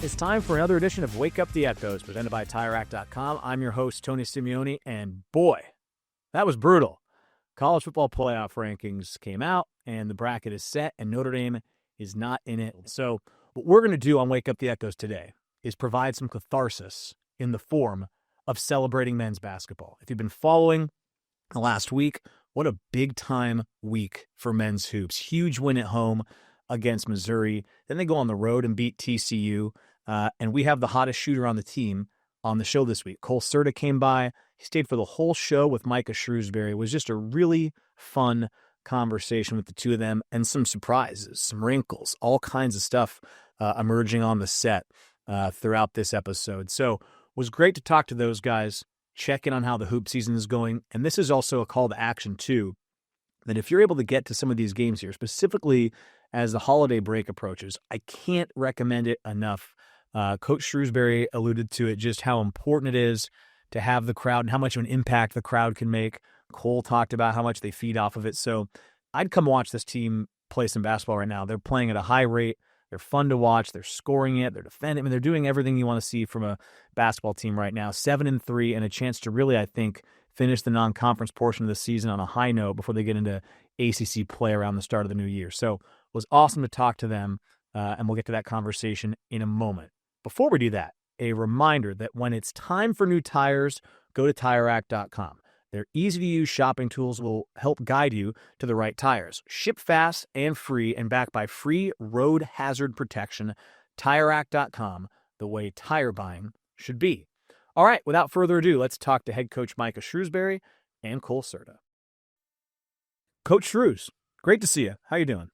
It's time for another edition of Wake Up the Echoes, presented by TireRack.com. I'm your host, Tony Simeone, and boy, that was brutal. College football playoff rankings came out, and the bracket is set, and Notre Dame is not in it. So what we're going to do on Wake Up the Echoes today is provide some catharsis in the form of celebrating men's basketball. If you've been following the last week, what a big-time week for men's hoops. Huge win at home against Missouri. Then they go on the road and beat TCU. And we have the hottest shooter on the team on the show this week. Cole Certa came by. He stayed for the whole show with Micah Shrewsberry. It was just a really fun conversation with the two of them, and some surprises, some wrinkles, all kinds of stuff emerging on the set throughout this episode. So it was great to talk to those guys, check in on how the hoop season is going. And this is also a call to action, too, that if you're able to get to some of these games here, specifically as the holiday break approaches, I can't recommend it enough. Coach Shrewsberry alluded to it, just how important it is to have the crowd and how much of an impact the crowd can make. Cole talked about how much they feed off of it. So I'd come watch this team play some basketball right now. They're playing at a high rate. They're fun to watch. They're scoring it. They're defending. I mean, they're doing everything you want to see from a basketball team right now. 7-3 and a chance to really, I think, finish the non-conference portion of the season on a high note before they get into ACC play around the start of the new year. So it was awesome to talk to them, and we'll get to that conversation in a moment. Before we do that, a reminder that when it's time for new tires, go to TireRack.com. Their easy-to-use shopping tools will help guide you to the right tires. Ship fast and free and backed by free road hazard protection. TireRack.com, the way tire buying should be. All right, without further ado, let's talk to head coach Micah Shrewsberry and Cole Certa. Coach Shrews, great to see you. How you doing?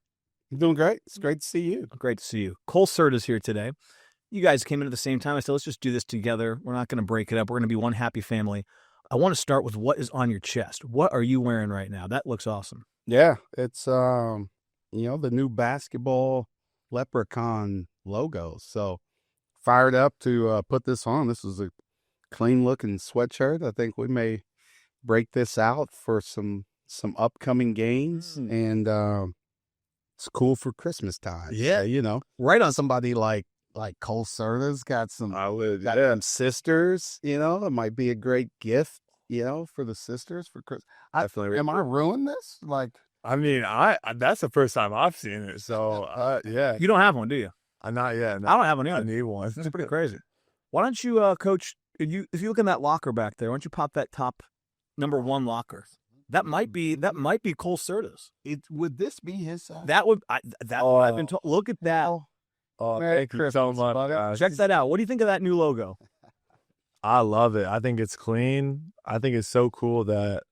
I'm doing great. It's great to see you. Great to see you. Cole Certa's here today. You guys came in at the same time. I said, let's just do this together. We're not going to break it up. We're going to be one happy family. I want to start with what is on your chest. What are you wearing right now? That looks awesome. Yeah, it's the new basketball leprechaun logo. So fired up to put this on. This is a clean looking sweatshirt. I think we may break this out for some upcoming games, and it's cool for Christmas time. Yeah, right on somebody like Cole Certa's got some some sisters, it might be a great gift, for the sisters for Christmas. Definitely. Am I ruining this? I mean, that's the first time I've seen it. So, yeah. You don't have one, do you? Not yet. No. I don't have one either. I need one. It's pretty crazy. Why don't you, Coach, if you look in that locker back there, why don't you pop that top number 1 locker? That might be Cole Certa's. Would this be his size? That would I've been told. Look at that. Oh, thank you so much. Check that out. What do you think of that new logo? I love it. I think it's clean. I think it's so cool that,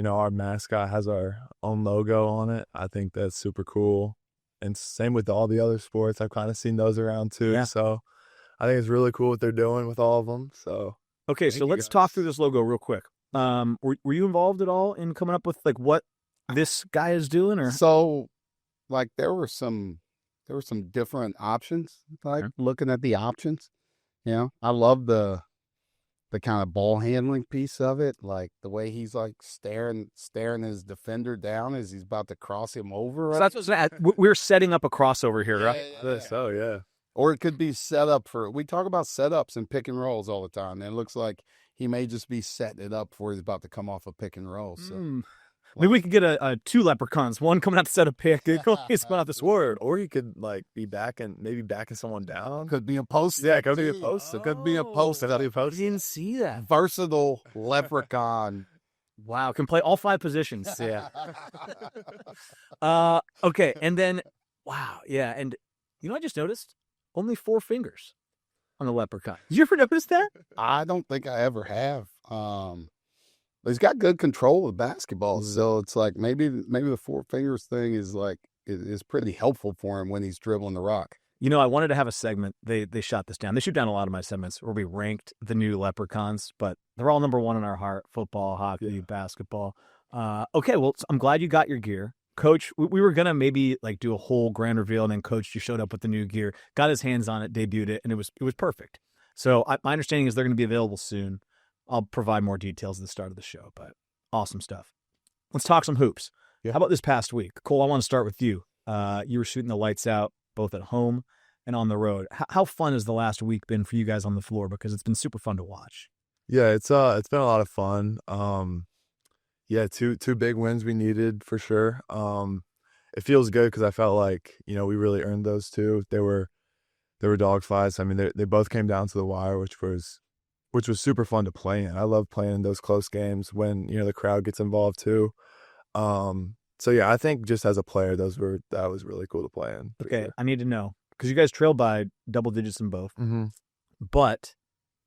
our mascot has our own logo on it. I think that's super cool. And same with all the other sports. I've kind of seen those around too. Yeah. So I think it's really cool what they're doing with all of them. So okay, so let's talk through this logo real quick. Were you involved at all in coming up with what this guy is doing, or so? There were some different options. Looking at the options, I love the kind of ball handling piece of it, the way he's staring his defender down as he's about to cross him over. So that's we're setting up a crossover here, right? Yeah. So yeah. Or it could be set up we talk about setups and pick and rolls all the time, and it looks like he may just be setting it up for he's about to come off a pick and roll. So. Maybe we could get a 2 leprechauns, one coming out to set a pick, he's coming out this word. Or he could be backing someone down. Could be a post. Yeah, it could be a post. It could be a post. I didn't see that. Versatile leprechaun. Wow, can play all 5 positions. Yeah. Okay, and then, wow, yeah, and I just noticed only 4 fingers on the leprechaun. Did you ever notice that? I don't think I ever have. He's got good control of basketball, so it's maybe the 4 fingers thing is pretty helpful for him when he's dribbling the rock. I wanted to have a segment. They shot this down. They shoot down a lot of my segments where we ranked the new leprechauns, but they're all number 1 in our heart: football, hockey, basketball. Okay, well, I'm glad you got your gear. Coach, we were going to maybe do a whole grand reveal, and then Coach just showed up with the new gear, got his hands on it, debuted it, and it was perfect. So my understanding is they're going to be available soon. I'll provide more details at the start of the show, but awesome stuff. Let's talk some hoops. Yeah. How about this past week? Cole, I want to start with you. You were shooting the lights out both at home and on the road. How fun has the last week been for you guys on the floor? Because it's been super fun to watch. Yeah, it's been a lot of fun. Yeah, two big wins we needed for sure. It feels good because I felt like, we really earned those two. They were dogfights. I mean, they both came down to the wire, which was super fun to play in. I love playing in those close games when, the crowd gets involved too. So yeah, I think just as a player, that was really cool to play in. Okay, sure. I need to know, because you guys trailed by double digits in both. Mm-hmm. But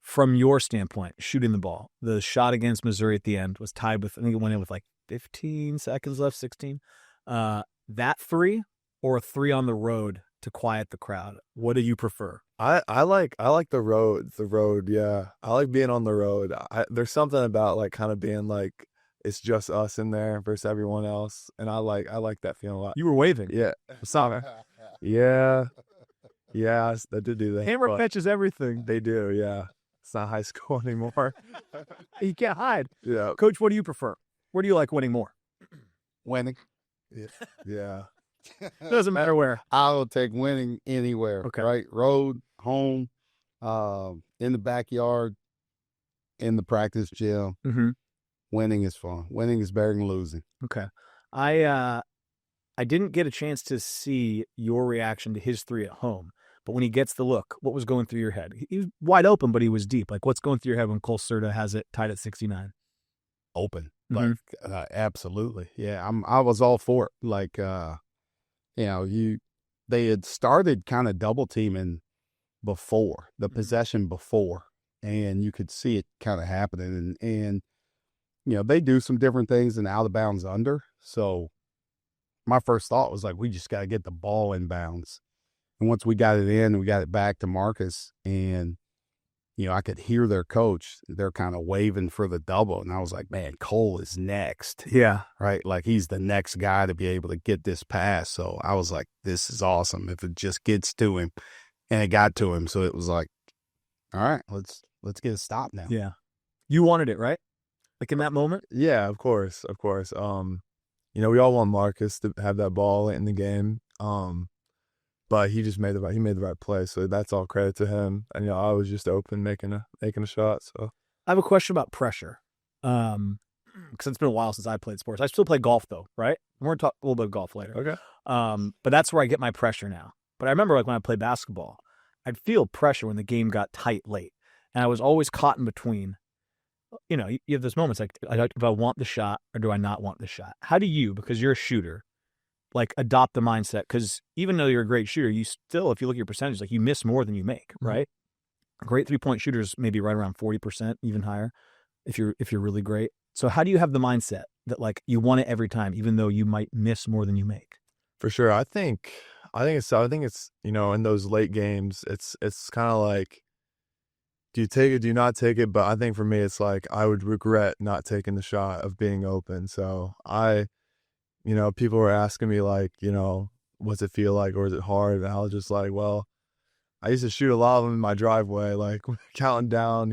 from your standpoint, shooting the ball, the shot against Missouri at the end was tied with, I think it went in with like 15 seconds left, 16. That three or a three on the road to quiet the crowd? What do you prefer? I like the road. Yeah, I like being on the road. There's something about like kind of being like it's just us in there versus everyone else, and I like that feeling a lot. You were waving. Yeah, Sorry. yeah, they did do that. Hammer catches everything. They do. Yeah, it's not high school anymore. You can't hide. Yeah, Coach, what do you prefer? Where do you like winning more? Winning. yeah. Doesn't matter where. I'll take winning anywhere. Okay. Right? Road, home, in the backyard, in the practice gym. Mm-hmm. Winning is fun. Winning is better than losing. Okay. I didn't get a chance to see your reaction to his three at home, but when he gets the look, what was going through your head? He was wide open, but he was deep. Like, what's going through your head when Certa has it tied at 69? Open. Mhm. Like, absolutely. Yeah, I was all for it. Like, they had started kind of double teaming before, the possession before, and you could see it kind of happening. And they do some different things in out of bounds under. So my first thought was like, we just got to get the ball in bounds. And once we got it in, we got it back to Marcus, and I could hear their coach. They're kind of waving for the double, and I was like, man, Cole is next. Yeah. Right? Like, he's the next guy to be able to get this pass. So I was like, this is awesome if it just gets to him. And it got to him. So it was like, all right, let's get a stop now. Yeah. You wanted it, right? Like in that moment? Yeah, of course. We all want Marcus to have that ball in the game. But he just made the right play, so that's all credit to him. And I was just open, making a shot. So I have a question about pressure. Because it's been a while since I played sports. I still play golf though, right? We're gonna talk a little bit of golf later. okay. But that's where I get my pressure now. But I remember like when I played basketball, I'd feel pressure when the game got tight late, and I was always caught in between. You have those moments like, do I want the shot or do I not want the shot? How do you, because you're a shooter, like adopt the mindset? Because even though you're a great shooter, you still, if you look at your percentage, like you miss more than you make, right? Great 3-point shooters maybe right around 40%, even higher, if you're really great. So how do you have the mindset that like you want it every time, even though you might miss more than you make? For sure, I think it's in those late games, it's kind of like, do you take it? Do you not take it? But I think for me, it's like I would regret not taking the shot of being open. So people were asking me like, what's it feel like or is it hard? And I was just like, well, I used to shoot a lot of them in my driveway, like counting down,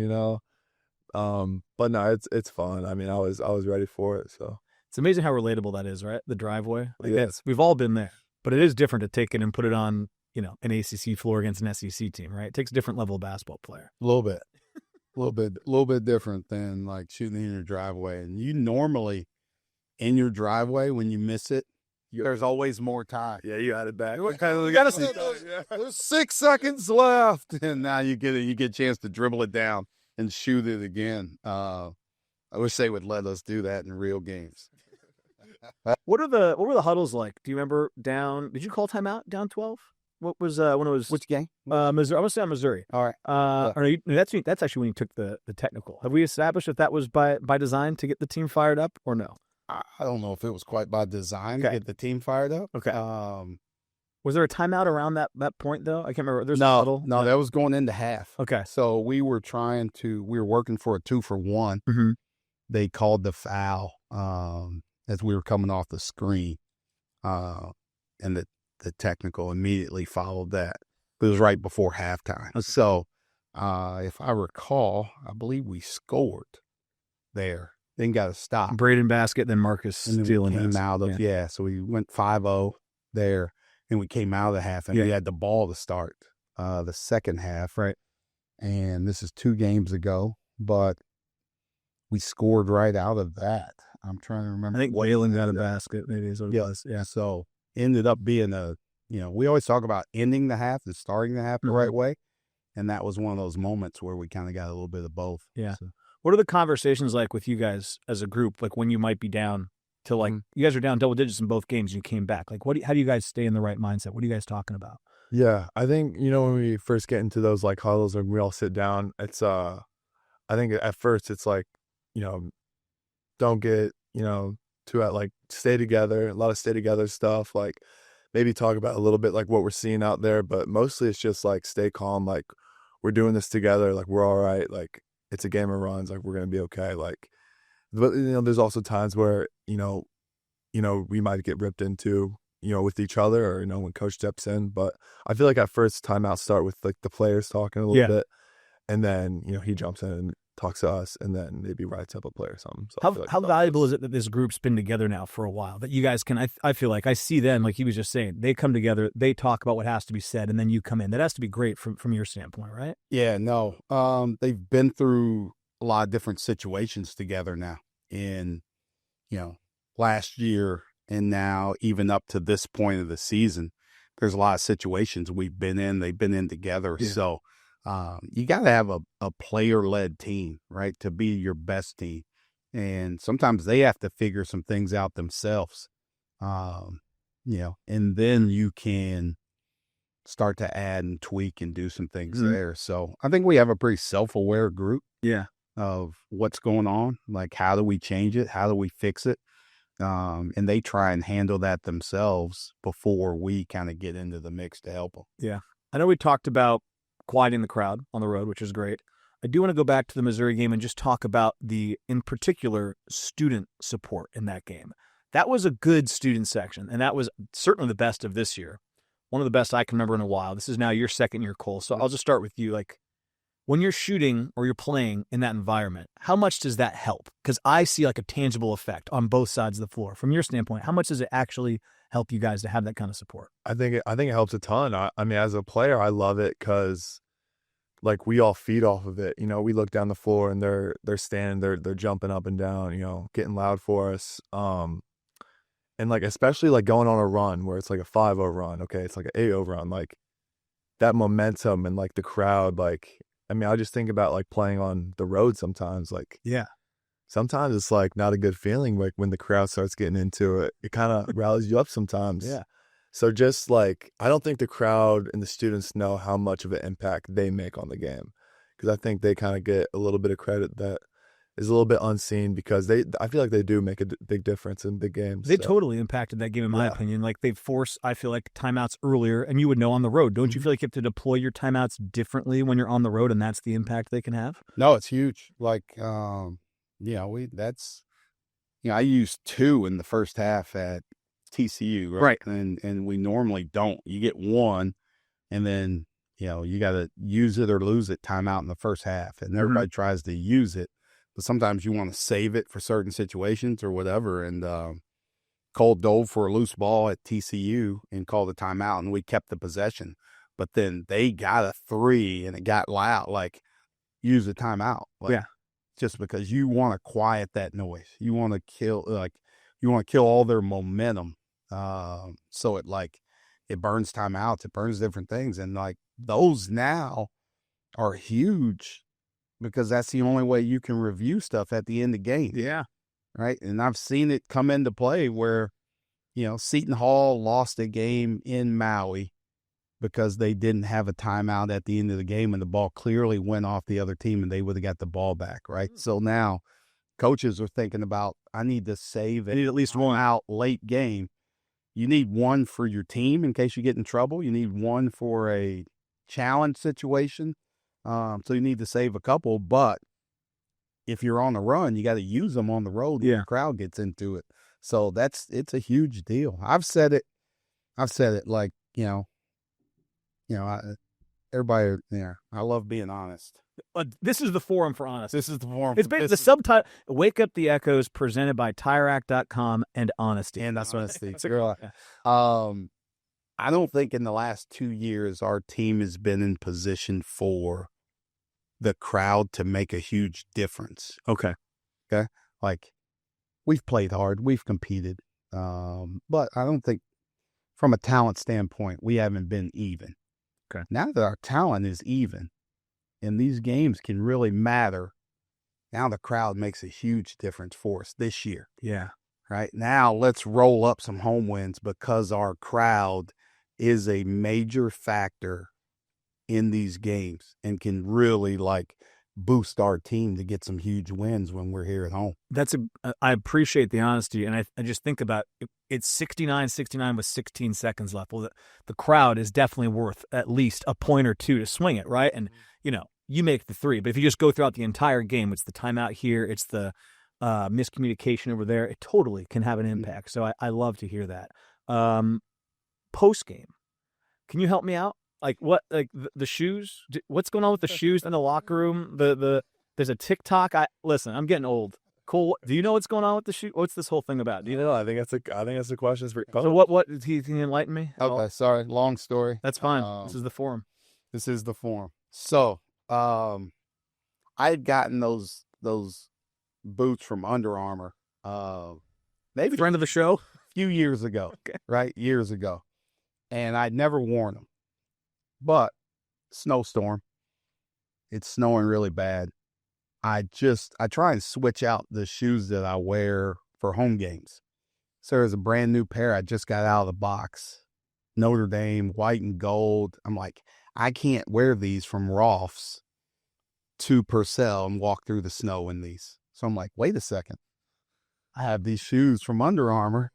But no, it's fun. I mean, I was ready for it. So it's amazing how relatable that is, right? The driveway. Like yes, we've all been there, but it is different to take it and put it on, an ACC floor against an SEC team, right? It takes a different level of basketball player. A little bit different than like shooting in your driveway. And you normally in your driveway, when you miss it, there's always more time. yeah, you had it back. You gotta see there's 6 seconds left, and now you get a chance to dribble it down and shoot it again. I wish they would let us do that in real games. What were the huddles like? Do you remember down? Did you call timeout down 12? What was when it was? Which game? Missouri. I want to say on Missouri. All right. Or no, that's actually when you took the technical. Have we established if that was by design to get the team fired up or no? I don't know if it was quite by design to get the team fired up. Okay. Was there a timeout around that point though? I can't remember. There's no, a huddle. No, that was going into half. Okay. So we were working for a 2-for-1. Mm-hmm. They called the foul as we were coming off the screen, and the technical immediately followed that. It was right before halftime. Okay. So if I recall, I believe we scored there. Then got a stop. Braden basket, then Marcus stealing came out of so we went 5-0 there, and we came out of the half, and we had the ball to start the second half. Right. And this is 2 games ago, but we scored right out of that. I'm trying to remember. I think Whalen got a basket, maybe is what it was. Yeah. So ended up being we always talk about ending the half, starting the half the right way. And that was one of those moments where we kind of got a little bit of both. Yeah. So. What are the conversations like with you guys as a group? Like when you might be down to you guys are down double digits in both games and you came back. Like how do you guys stay in the right mindset? What are you guys talking about? Yeah, I think, when we first get into those like huddles and we all sit down, it's I think at first it's like, don't get, too at like stay together, a lot of stay together stuff, like maybe talk about a little bit like what we're seeing out there, but mostly it's just like stay calm, like we're doing this together, like we're all right, like it's a game of runs, like we're gonna be okay. Like but there's also times where, we might get ripped into, with each other or, when coach steps in. But I feel like at first timeouts start with like the players talking a little bit. And then, he jumps in and talks to us and then maybe writes up a play or something. So how valuable is it that this group's been together now for a while? That you guys can, I feel like I see them, like he was just saying, they come together, they talk about what has to be said, and then you come in. That has to be great from your standpoint, right? Yeah, no. They've been through a lot of different situations together now. In, last year and now even up to this point of the season, there's a lot of situations we've been in, they've been in together. Yeah. So you got to have a player-led team, right, to be your best team. And sometimes they have to figure some things out themselves, and then you can start to add and tweak and do some things there. So I think we have a pretty self-aware group. Yeah. Of what's going on, like how do we change it, how do we fix it, and they try and handle that themselves before we kind of get into the mix to help them. Yeah, I know we talked about quieting the crowd on the road, which is great. I do want to go back to the Missouri game and just talk about in particular, student support in that game. That was a good student section, and that was certainly the best of this year. One of the best I can remember in a while. This is now your second year, Cole, so I'll just start with you. Like, when you're shooting or you're playing in that environment, how much does that help? Because I see like a tangible effect on both sides of the floor. From your standpoint, how much does it actually help you guys to have that kind of support? I think it helps a ton. I mean, as a player, I love it because like we all feed off of it. We look down the floor and they're standing, they're jumping up and down, getting loud for us. And like especially like going on a run where it's like a 5-0 run, okay, it's like an 8-0 run, like that momentum and like the crowd, like. I mean, I just think about like playing on the road sometimes. Like, yeah, sometimes it's like not a good feeling. Like when the crowd starts getting into it, it kind of rallies you up sometimes. Yeah. So just like, I don't think the crowd and the students know how much of an impact they make on the game, because I think they kind of get a little bit of credit that is a little bit unseen, because I feel like they do make a big difference in big games. They totally impacted that game, in my opinion. Like they force, I feel like, timeouts earlier, and you would know on the road. Don't you feel like you have to deploy your timeouts differently when you're on the road, and that's the impact they can have? No, it's huge. Like, I used 2 in the first half at TCU, right? And we normally don't. You get 1, and then you got to use it or lose it timeout in the first half, and everybody tries to use it. But sometimes you want to save it for certain situations or whatever. And Cole dove for a loose ball at TCU and called a timeout, and we kept the possession. But then they got a 3, and it got loud, like, use a timeout. Like, just because you want to quiet that noise. You want to kill all their momentum. So it burns timeouts. It burns different things. And, like, those now are huge, because that's the only way you can review stuff at the end of the game. Yeah. Right. And I've seen it come into play where, Seton Hall lost a game in Maui because they didn't have a timeout at the end of the game, and the ball clearly went off the other team and they would have got the ball back. Right. So now coaches are thinking about, I need to save it. I need at least 1 out late game. You need 1 for your team in case you get in trouble. You need 1 for a challenge situation. So you need to save a couple, but if you're on the run, you got to use them on the road when the crowd gets into it. So it's a huge deal. I've said it like, everybody there. I love being honest. This is the forum for honest. This is the forum. It's basically the subtitle, Wake Up the Echoes, presented by TireRack.com and Honesty. And that's honesty. I don't think in the last 2 years our team has been in position for the crowd to make a huge difference. Okay. Like, we've played hard, we've competed, but I don't think from a talent standpoint we haven't been even. Okay. Now that our talent is even and these games can really matter, now the crowd makes a huge difference for us this year. Yeah. Right now, let's roll up some home wins because our crowd is a major factor in these games and can really boost our team to get some huge wins when we're here at home. I appreciate the honesty, and I just think about it's 69-69 with 16 seconds left. Well, the crowd is definitely worth at least a point or two to swing it, right? And you make the three, but if you just go throughout the entire game, it's the timeout here, it's the miscommunication over there. It totally can have an impact. So I love to hear that. Post game, can you help me out? The shoes. What's going on with the shoes in the locker room? There's a TikTok. Listen, I'm getting old. Cole, do you know what's going on with the shoe? What's this whole thing about? Do you know? I think that's a question for. So what? Can you enlighten me? Okay, sorry, long story. That's fine. This is the forum. So, I had gotten those boots from Under Armour, maybe Friend of the show. a few years ago, right? Years ago, and I'd never worn them. But snowstorm, it's snowing really bad. I try and switch out the shoes that I wear for home games. So there's a brand new pair I just got out of the box, Notre Dame, white and gold. I'm like, I can't wear these from Rolf's to Purcell and walk through the snow in these. So I'm like, wait a second. I have these shoes from Under Armour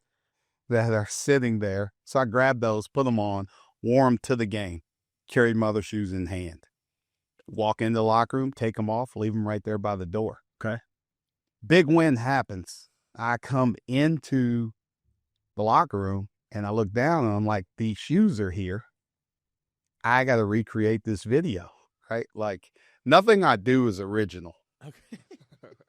that are sitting there. So I grabbed those, put them on, wore them to the game, carried my other shoes in hand. Walk into the locker room, take them off, leave them right there by the door. Okay. Big win happens. I come into the locker room and I look down and I'm like, these shoes are here. I got to recreate this video, right? Nothing I do is original. Okay.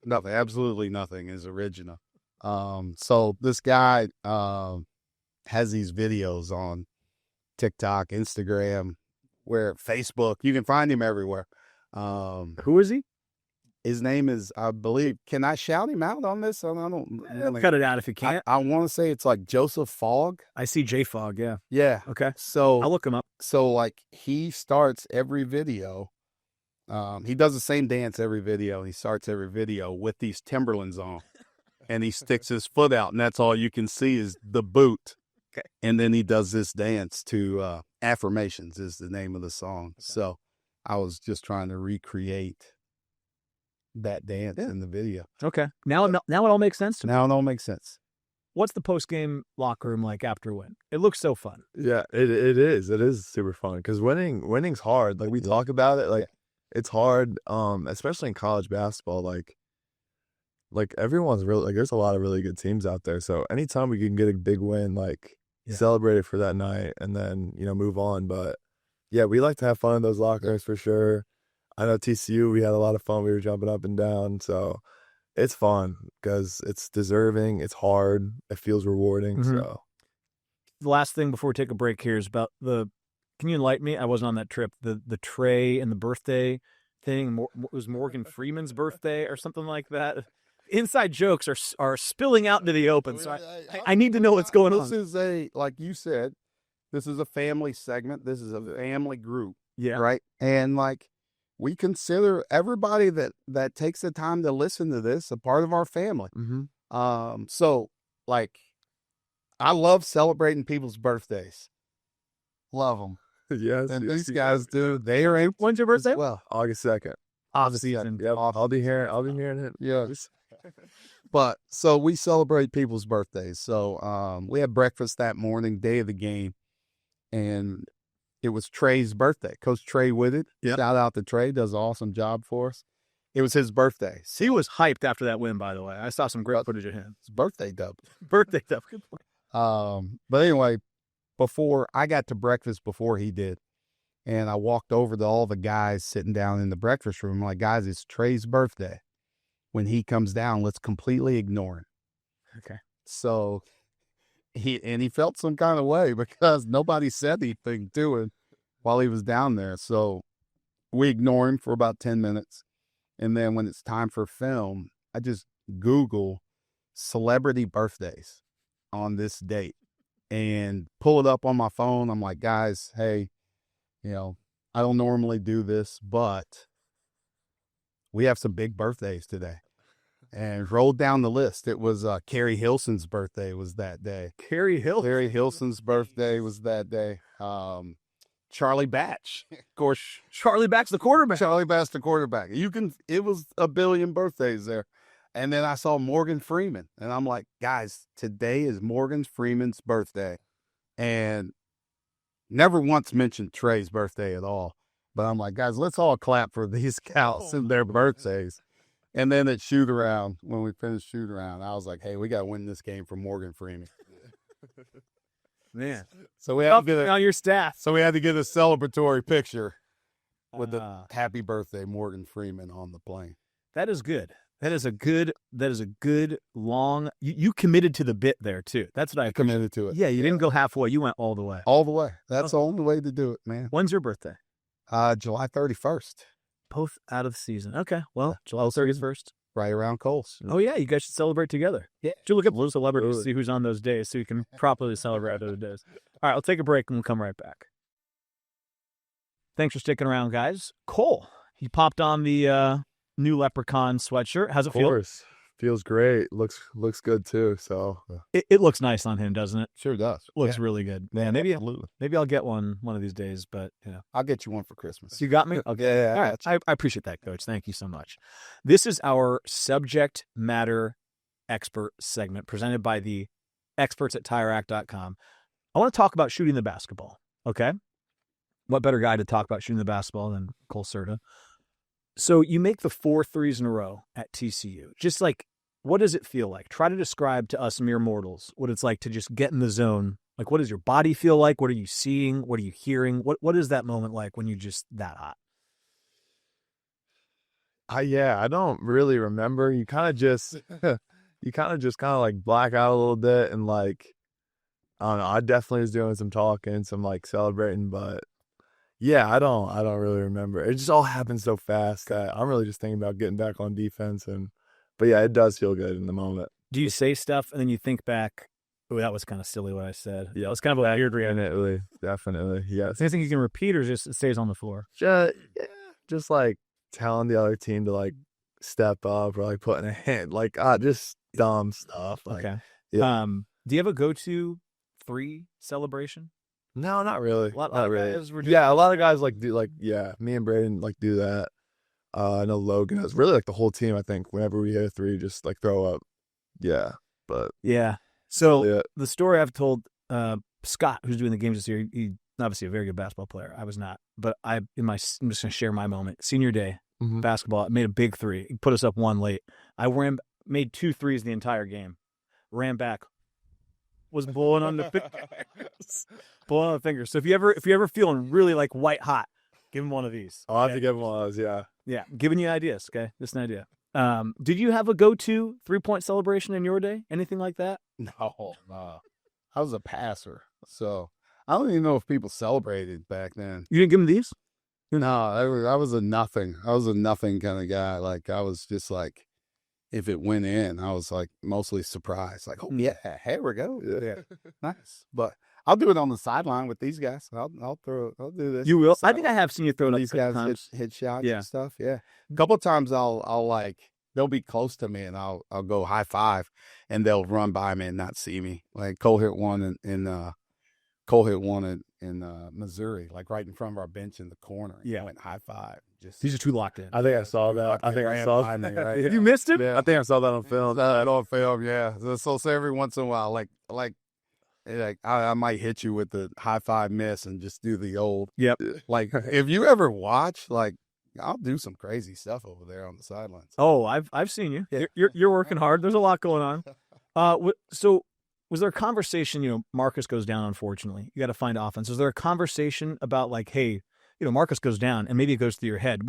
Nothing, absolutely nothing is original. So this guy has these videos on TikTok, Instagram, Facebook. You can find him everywhere. Who is he? His name is, I believe, can I shout him out on this? I don't. Cut it out if you can't. I want to say it's Joseph Fogg. I see J Fog. Yeah. Yeah. Okay. So I'll look him up. So he starts every video. He does the same dance every video. He starts every video with these Timberlands on, and he sticks his foot out, and that's all you can see is the boot. Okay. And then he does this dance to Affirmations is the name of the song. Okay. So I was just trying to recreate that dance in the video. Okay. Now it all makes sense to me. Now it all makes sense. What's the post-game locker room like after a win? It looks so fun. Yeah, it is. It is super fun because winning's hard. We talk about it. It's hard, especially in college basketball. Everyone's really there's a lot of really good teams out there. So anytime we can get a big win, celebrate it for that night and then move on. But yeah, we like to have fun in those lockers for sure. I know TCU, we had a lot of fun. We were jumping up and down. So it's fun because it's deserving. It's hard. It feels rewarding. Mm-hmm. So the last thing before we take a break here is about can you enlighten me? I wasn't on that trip. The tray and the birthday thing. It was Morgan Freeman's birthday or something like that. Inside jokes are spilling out into the open. So I need to know what's going on. This is like you said, this is a family segment. This is a family group. Yeah. Right. And we consider everybody that takes the time to listen to this a part of our family. Mm-hmm. So I love celebrating people's birthdays. Love them. Yes. And these guys do. They are able. When's your birthday? Well, August 2nd. Obviously. Yeah, I'll be hearing it. Yes. But so we celebrate people's birthdays. So we had breakfast that morning, day of the game, and it was Trey's birthday. Coach Trey with it. Yep. Shout out to Trey, does an awesome job for us. It was his birthday. He was hyped after that win, by the way. I saw some great footage of him. His birthday dub. Birthday dub. Good point. But anyway, before I got to breakfast before he did, and I walked over to all the guys sitting down in the breakfast room. I'm like, guys, it's Trey's birthday. When he comes down, let's completely ignore him. Okay. So he felt some kind of way because nobody said anything to him while he was down there. So we ignore him for about 10 minutes. And then when it's time for film, I just Google celebrity birthdays on this date and pull it up on my phone. I'm like, guys, hey, I don't normally do this, but we have some big birthdays today. And rolled down the list. It was Carrie Hilson's birthday was that day. Carrie Hilson's birthday was that day. Charlie Batch, of course. Charlie Batch, the quarterback. Charlie Batch, the quarterback. It was a billion birthdays there. And then I saw Morgan Freeman. And I'm like, guys, today is Morgan Freeman's birthday. And never once mentioned Trey's birthday at all. But I'm like, guys, let's all clap for these scouts and their birthdays. And then at shoot around, when we finished shoot around, I was like, hey, we got to win this game for Morgan Freeman. Man. So we had to get on your staff. So we had to get a celebratory picture with the happy birthday Morgan Freeman on the plane. That is good. That is a good long you committed to the bit there too. That's what I committed to it. Yeah, you didn't go halfway. You went all the way. All the way. That's the only way to do it, man. When's your birthday? July 31st. Both out of season. Okay. Well, July 31st. Right around Coles. Oh, yeah. You guys should celebrate together. Yeah. Should look up those celebrities to see who's on those days so you can properly celebrate those days. All right. I'll take a break and we'll come right back. Thanks for sticking around, guys. Cole, he popped on the new Leprechaun sweatshirt. How's it feel? Of course. Feels great. Looks good too. So it looks nice on him, doesn't it? Sure does. Looks really good. Man, maybe I'll get one of these days, but I'll get you one for Christmas. You got me? Okay. Yeah. All right. I appreciate that, Coach. Thank you so much. This is our subject matter expert segment presented by the experts at TireRack.com. I want to talk about shooting the basketball. Okay. What better guy to talk about shooting the basketball than Cole Certa? So you make the 4 threes in a row at TCU. Just like, what does it feel like? Try to describe to us mere mortals what it's like to just get in the zone. Like, what does your body feel like? What are you seeing? What are you hearing? What is that moment like when you're just that hot? I don't really remember. You kind of just like black out a little bit, and like, I don't know. I definitely was doing some talking, some like celebrating, but yeah, I don't really remember. It just all happened so fast that I'm really just thinking about getting back on defense. But yeah, it does feel good in the moment. Do you say stuff and then you think back, oh, that was kind of silly what I said? Yeah, it was kind of a weird reaction. Definitely. Yeah. Is there anything you can repeat or just it stays on the floor? Just like telling the other team to like step up or like putting a hand, like just dumb stuff. Like, okay. Yeah. Do you have a go-to 3 celebration? No, not really. Not really. A lot of guys me and Braden like do that. I know Logan has really like the whole team. I think whenever we hit a 3, just like throw up. Yeah, but yeah. So the story I've told Scott, who's doing the games this year, he's obviously a very good basketball player. I was not, but I'm just going to share my moment. Senior day basketball, I made a big 3. He put us up 1 late. I made 2 threes the entire game. Ran back, was blowing on the fingers. Blowing on the fingers. So if you ever feeling really like white hot, give him one of these. I'll have to give him one of those. Yeah. Yeah. Giving you ideas. Okay. Just an idea. Did you have a go-to 3-point celebration in your day? Anything like that? No. I was a passer. So I don't even know if people celebrated back then. You didn't give them these? No, I was a nothing. I was a nothing kind of guy. Like I was just like, if it went in, I was like mostly surprised. Like, oh yeah, here we go. Yeah. Nice. But I'll do it on the sideline with these guys. I'll do this. You will? I think I have seen you throw it up these guys hit shots and stuff. Yeah. A couple of times I'll like, they'll be close to me and I'll go high five and they'll run by me and not see me. Like Cole hit one in Missouri, like right in front of our bench in the corner. Yeah. Went high five. These are too locked in. I think I saw that. I saw that. Right? You missed it? Yeah. I think I saw that on film. On film, yeah. So every once in a while, like I might hit you with the high five miss and just do the old. Yep. Like if you ever watch, like I'll do some crazy stuff over there on the sidelines. Oh, I've seen you. Yeah. You're working hard. There's a lot going on. So was there a conversation? Marcus goes down. Unfortunately, you got to find offense. Was there a conversation about like, hey, Marcus goes down, and maybe it goes through your head?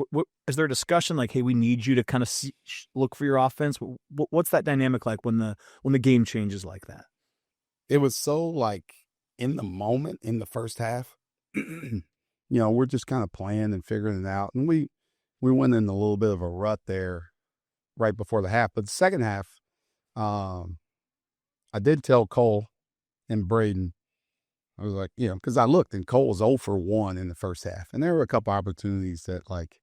Is there a discussion like, hey, we need you to kind of look for your offense? What's that dynamic like when the game changes like that? it was so like in the moment in the first half. We're just kind of playing and figuring it out, and we went in a little bit of a rut there right before the half. But the second half, I did tell Cole and Braden, I was like, because I looked and Cole was 0 for 1 in the first half, and there were a couple opportunities that like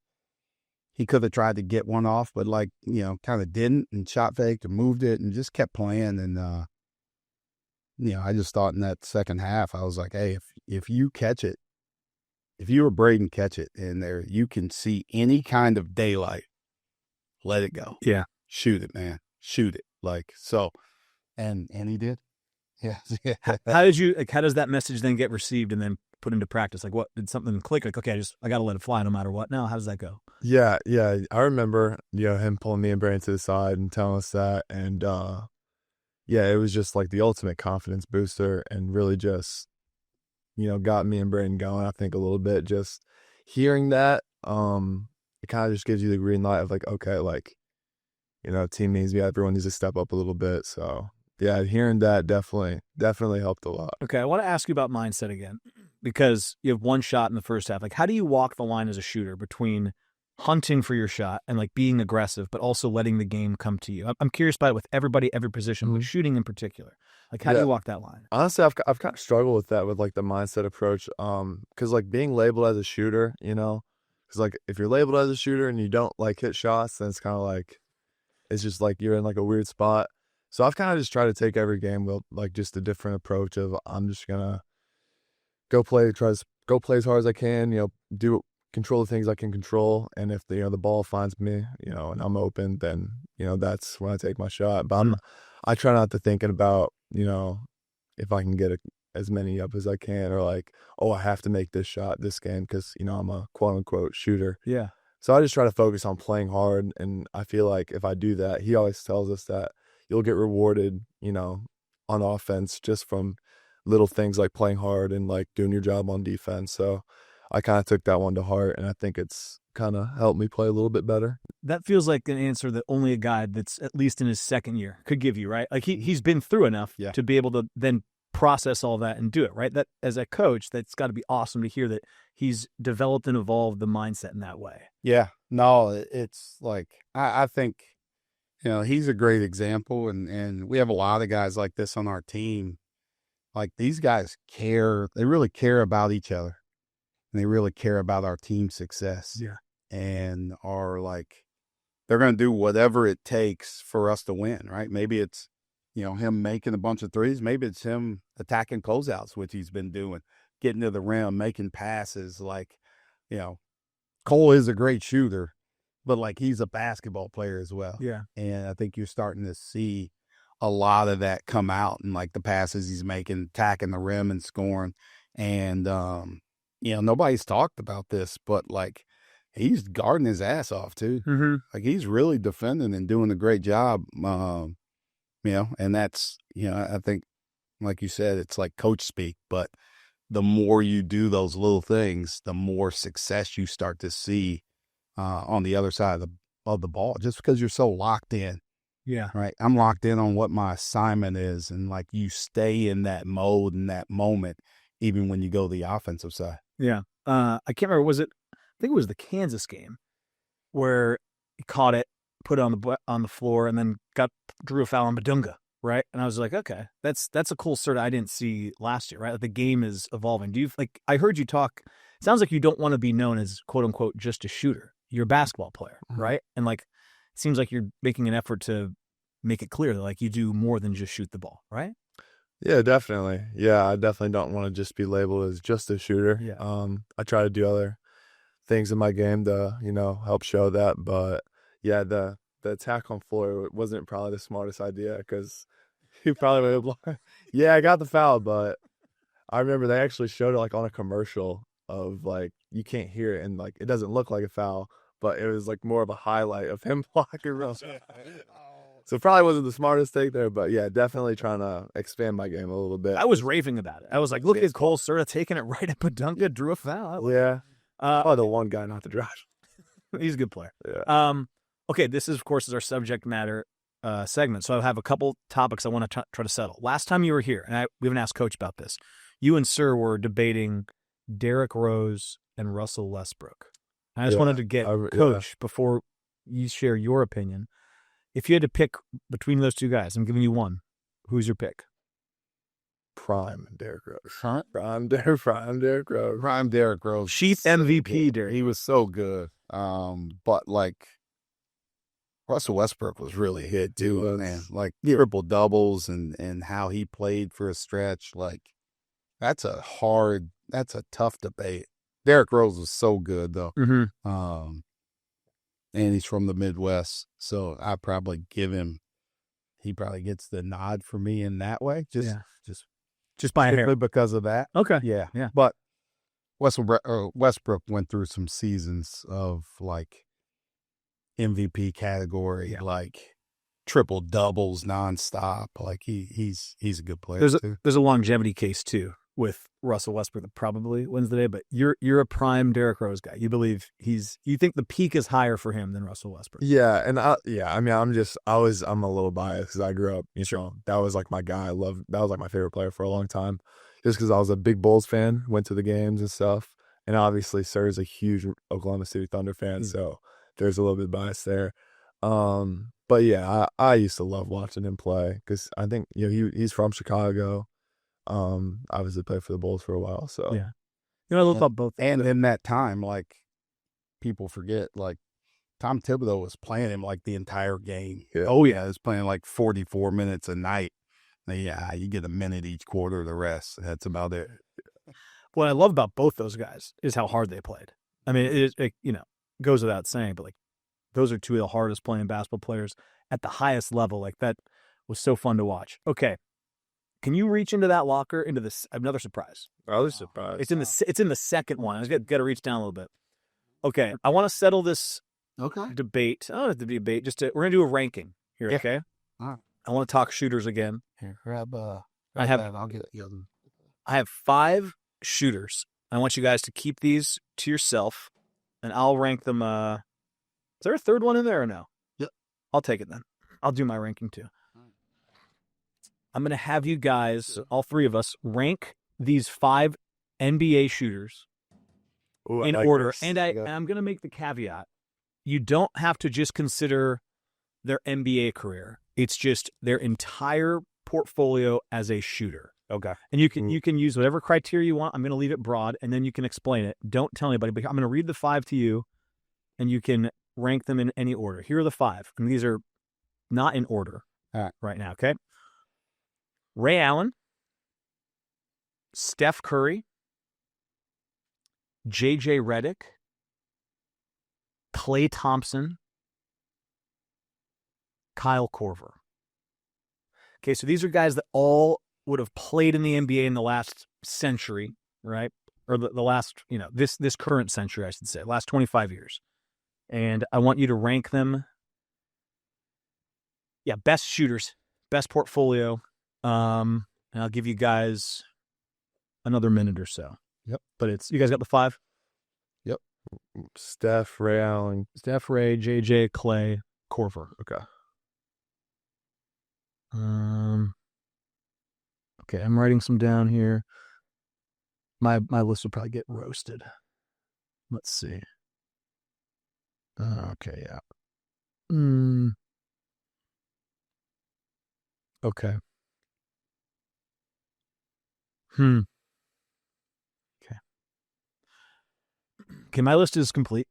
he could have tried to get one off, but like kind of didn't, and shot faked and moved it and just kept playing. And I just thought in that second half, I was like, hey, if you catch it, if you or Braden catch it in there, you can see any kind of daylight, let it go. Yeah. Shoot it, man. Shoot it. Like, so, and he did. Yeah. How does that message then get received and then put into practice? Like, what did something click? Like, okay, I got to let it fly no matter what. Now, how does that go? Yeah. I remember, him pulling me and Brandon to the side and telling us that. And, it was just like the ultimate confidence booster, and really just, got me and Brandon going, I think, a little bit. Just hearing that, it kind of just gives you the green light of like, okay, like, team needs me, everyone needs to step up a little bit. So yeah, hearing that definitely helped a lot. Okay, I want to ask you about mindset again, because you have one shot in the first half. Like, how do you walk the line as a shooter between hunting for your shot and like being aggressive, but also letting the game come to you? I'm curious about it with everybody, every position, but shooting in particular. Like, how do you walk that line? Honestly, I've kind of struggled with that, with like the mindset approach. Because like being labeled as a shooter, because like if you're labeled as a shooter and you don't like hit shots, then it's kind of like, it's just like you're in like a weird spot. So I've kind of just tried to take every game with like just a different approach of, I'm just gonna go play as hard as I can, control the things I can control. And if the ball finds me, and I'm open, then, that's when I take my shot. But I try not to thinking about, if I can get as many up as I can, or like, oh, I have to make this shot this game because, I'm a quote unquote shooter. Yeah. So I just try to focus on playing hard. And I feel like if I do that, he always tells us that you'll get rewarded, on offense just from little things like playing hard and like doing your job on defense. So I kind of took that one to heart, and I think it's kind of helped me play a little bit better. That feels like an answer that only a guy that's at least in his second year could give you, right? Like he's been through enough to be able to then process all that and do it, right? That as a coach, that's got to be awesome to hear that he's developed and evolved the mindset in that way. Yeah, no, it's like, I think, he's a great example, and we have a lot of guys like this on our team. Like, these guys care, they really care about each other, and they really care about our team's success. Yeah. And are like, they're going to do whatever it takes for us to win, right? Maybe it's, him making a bunch of threes. Maybe it's him attacking closeouts, which he's been doing, getting to the rim, making passes. Like, Cole is a great shooter, but like, he's a basketball player as well. Yeah. And I think you're starting to see a lot of that come out in like the passes he's making, attacking the rim and scoring. And, nobody's talked about this, but like, he's guarding his ass off too. Mm-hmm. Like, he's really defending and doing a great job. And that's, I think, like you said, it's like coach speak, but the more you do those little things, the more success you start to see on the other side of the ball, just because you're so locked in. Yeah. Right. I'm locked in on what my assignment is. And like, you stay in that mode and that moment, even when you go the offensive side. Yeah. I can't remember. I think it was the Kansas game where he caught it, put it on the floor, and then drew a foul on Badunga. Right. And I was like, okay, that's a cool Certa I didn't see last year. Right. Like, the game is evolving. Do you I heard you talk, it sounds like you don't want to be known as quote unquote just a shooter. You're a basketball player. Mm-hmm. Right. And like, it seems like you're making an effort to make it clear that like you do more than just shoot the ball. Right. Yeah, definitely. Yeah, I definitely don't want to just be labeled as just a shooter. Yeah. I try to do other things in my game to, help show that. But yeah, the attack on floor wasn't probably the smartest idea, because he probably would have. Yeah, I got the foul, but I remember they actually showed it like on a commercial of like, you can't hear it and like it doesn't look like a foul, but it was like more of a highlight of him blocking real. So probably wasn't the smartest take there, but yeah, definitely trying to expand my game a little bit. I was raving about it. I was like, look at Cole Certa taking it right at Badunga, drew a foul. Yeah. The one guy not to drive. He's a good player. Yeah. Okay, this is, of course, is our subject matter. segment, so I have a couple topics I want to try to settle. Last time you were here, and we haven't asked Coach about this, you and Sir were debating Derrick Rose and Russell Westbrook. I just wanted to get Coach, before you share your opinion, if you had to pick between those two guys, I'm giving you one, who's your pick? Prime Derrick Rose. Huh? Prime Derrick Rose. Prime Derrick Rose. Sheath MVP, Derrick. He was so good. But like Russell Westbrook was really hit too, man. Like triple doubles and how he played for a stretch. Like that's a tough debate. Derrick Rose was so good though. Mm-hmm. And he's from the Midwest, so I probably give him. He probably gets the nod for me in that way. Just by a hair because of that. Okay. Yeah. Yeah. But Westbrook went through some seasons of like MVP category, like triple doubles nonstop. Like he's a good player. There's a longevity case too with Russell Westbrook that probably wins the day, but you're a prime Derrick Rose guy. You believe you think the peak is higher for him than Russell Westbrook. Yeah, and I'm a little biased because I grew up, that was like my guy. That was like my favorite player for a long time, just because I was a big Bulls fan, went to the games and stuff, and obviously Sir is a huge Oklahoma City Thunder fan, so there's a little bit of bias there. But yeah, I used to love watching him play because I think he's from Chicago. Obviously played for the Bulls for a while, so yeah. I look up both. And in that time, like people forget, like Tom Thibodeau was playing him like the entire game. Yeah. Oh yeah, he was playing like 44 minutes a night. Yeah, you get a minute each quarter. The rest, that's about it. What I love about both those guys is how hard they played. I mean, it goes without saying, but like those are two of the hardest playing basketball players at the highest level. Like that was so fun to watch. Okay. Can you reach into that locker into this another surprise? Another surprise. It's in the second one. I just got to reach down a little bit. Okay, I want to settle this debate. I don't have to debate. We're gonna do a ranking here. Yeah. Okay. All right. I want to talk shooters again. Here, grab I'll get the other. I have 5 shooters. I want you guys to keep these to yourself, and I'll rank them. Is there a third one in there or no? Yep. I'll take it then. I'll do my ranking too. I'm going to have you guys, all 3 of us, rank these 5 NBA shooters in order. This. And I'm going to make the caveat. You don't have to just consider their NBA career. It's just their entire portfolio as a shooter. Okay. And you can use whatever criteria you want. I'm going to leave it broad, and then you can explain it. Don't tell anybody, but I'm going to read the 5 to you, and you can rank them in any order. Here are the 5, and these are not in order right now, okay? Ray Allen, Steph Curry, J.J. Redick, Klay Thompson, Kyle Korver. Okay, so these are guys that all would have played in the NBA in the last century, right? Or the last, this current century, I should say, last 25 years. And I want you to rank them. Yeah, best shooters, best portfolio. And I'll give you guys another minute or so. Yep. But you guys got the 5? Yep. Steph, Ray Allen. Steph, Ray, JJ, Klay, Korver. Okay. Okay, I'm writing some down here. My list will probably get roasted. Let's see. Okay, yeah. Okay. Okay, my list is complete.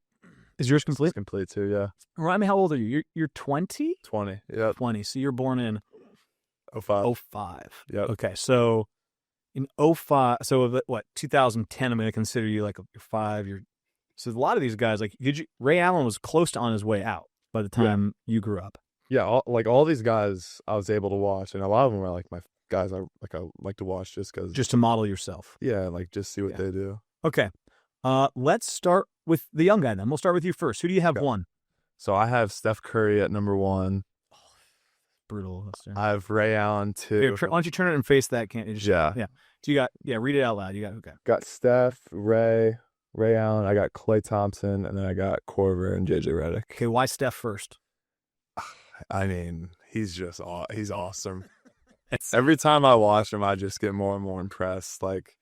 Is yours complete? It's complete too, yeah. Remind me, how old are you? You're 20? 20, yeah. 20, so you're born in 05. 05. Yep. Okay, so in 05, so what, 2010, I'm going to consider you like you're 5. So a lot of these guys, like, Ray Allen was close to on his way out by the time you grew up. Yeah, all these guys I was able to watch, and a lot of them were like my guys I like to watch just to model yourself. Yeah, like just see what they do. Okay, let's start with the young guy then. We'll start with you first. Who do you have 1? So I have Steph Curry at number 1. Brutal. I have Ray Allen 2. Here, why don't you turn it and face that? Can't you just, yeah. So you got read it out loud. You got okay. Got Steph, Ray Allen. I got Klay Thompson, and then I got Korver and JJ Redick. Okay, why Steph first? I mean, he's awesome. Every time I watch him, I just get more and more impressed. Like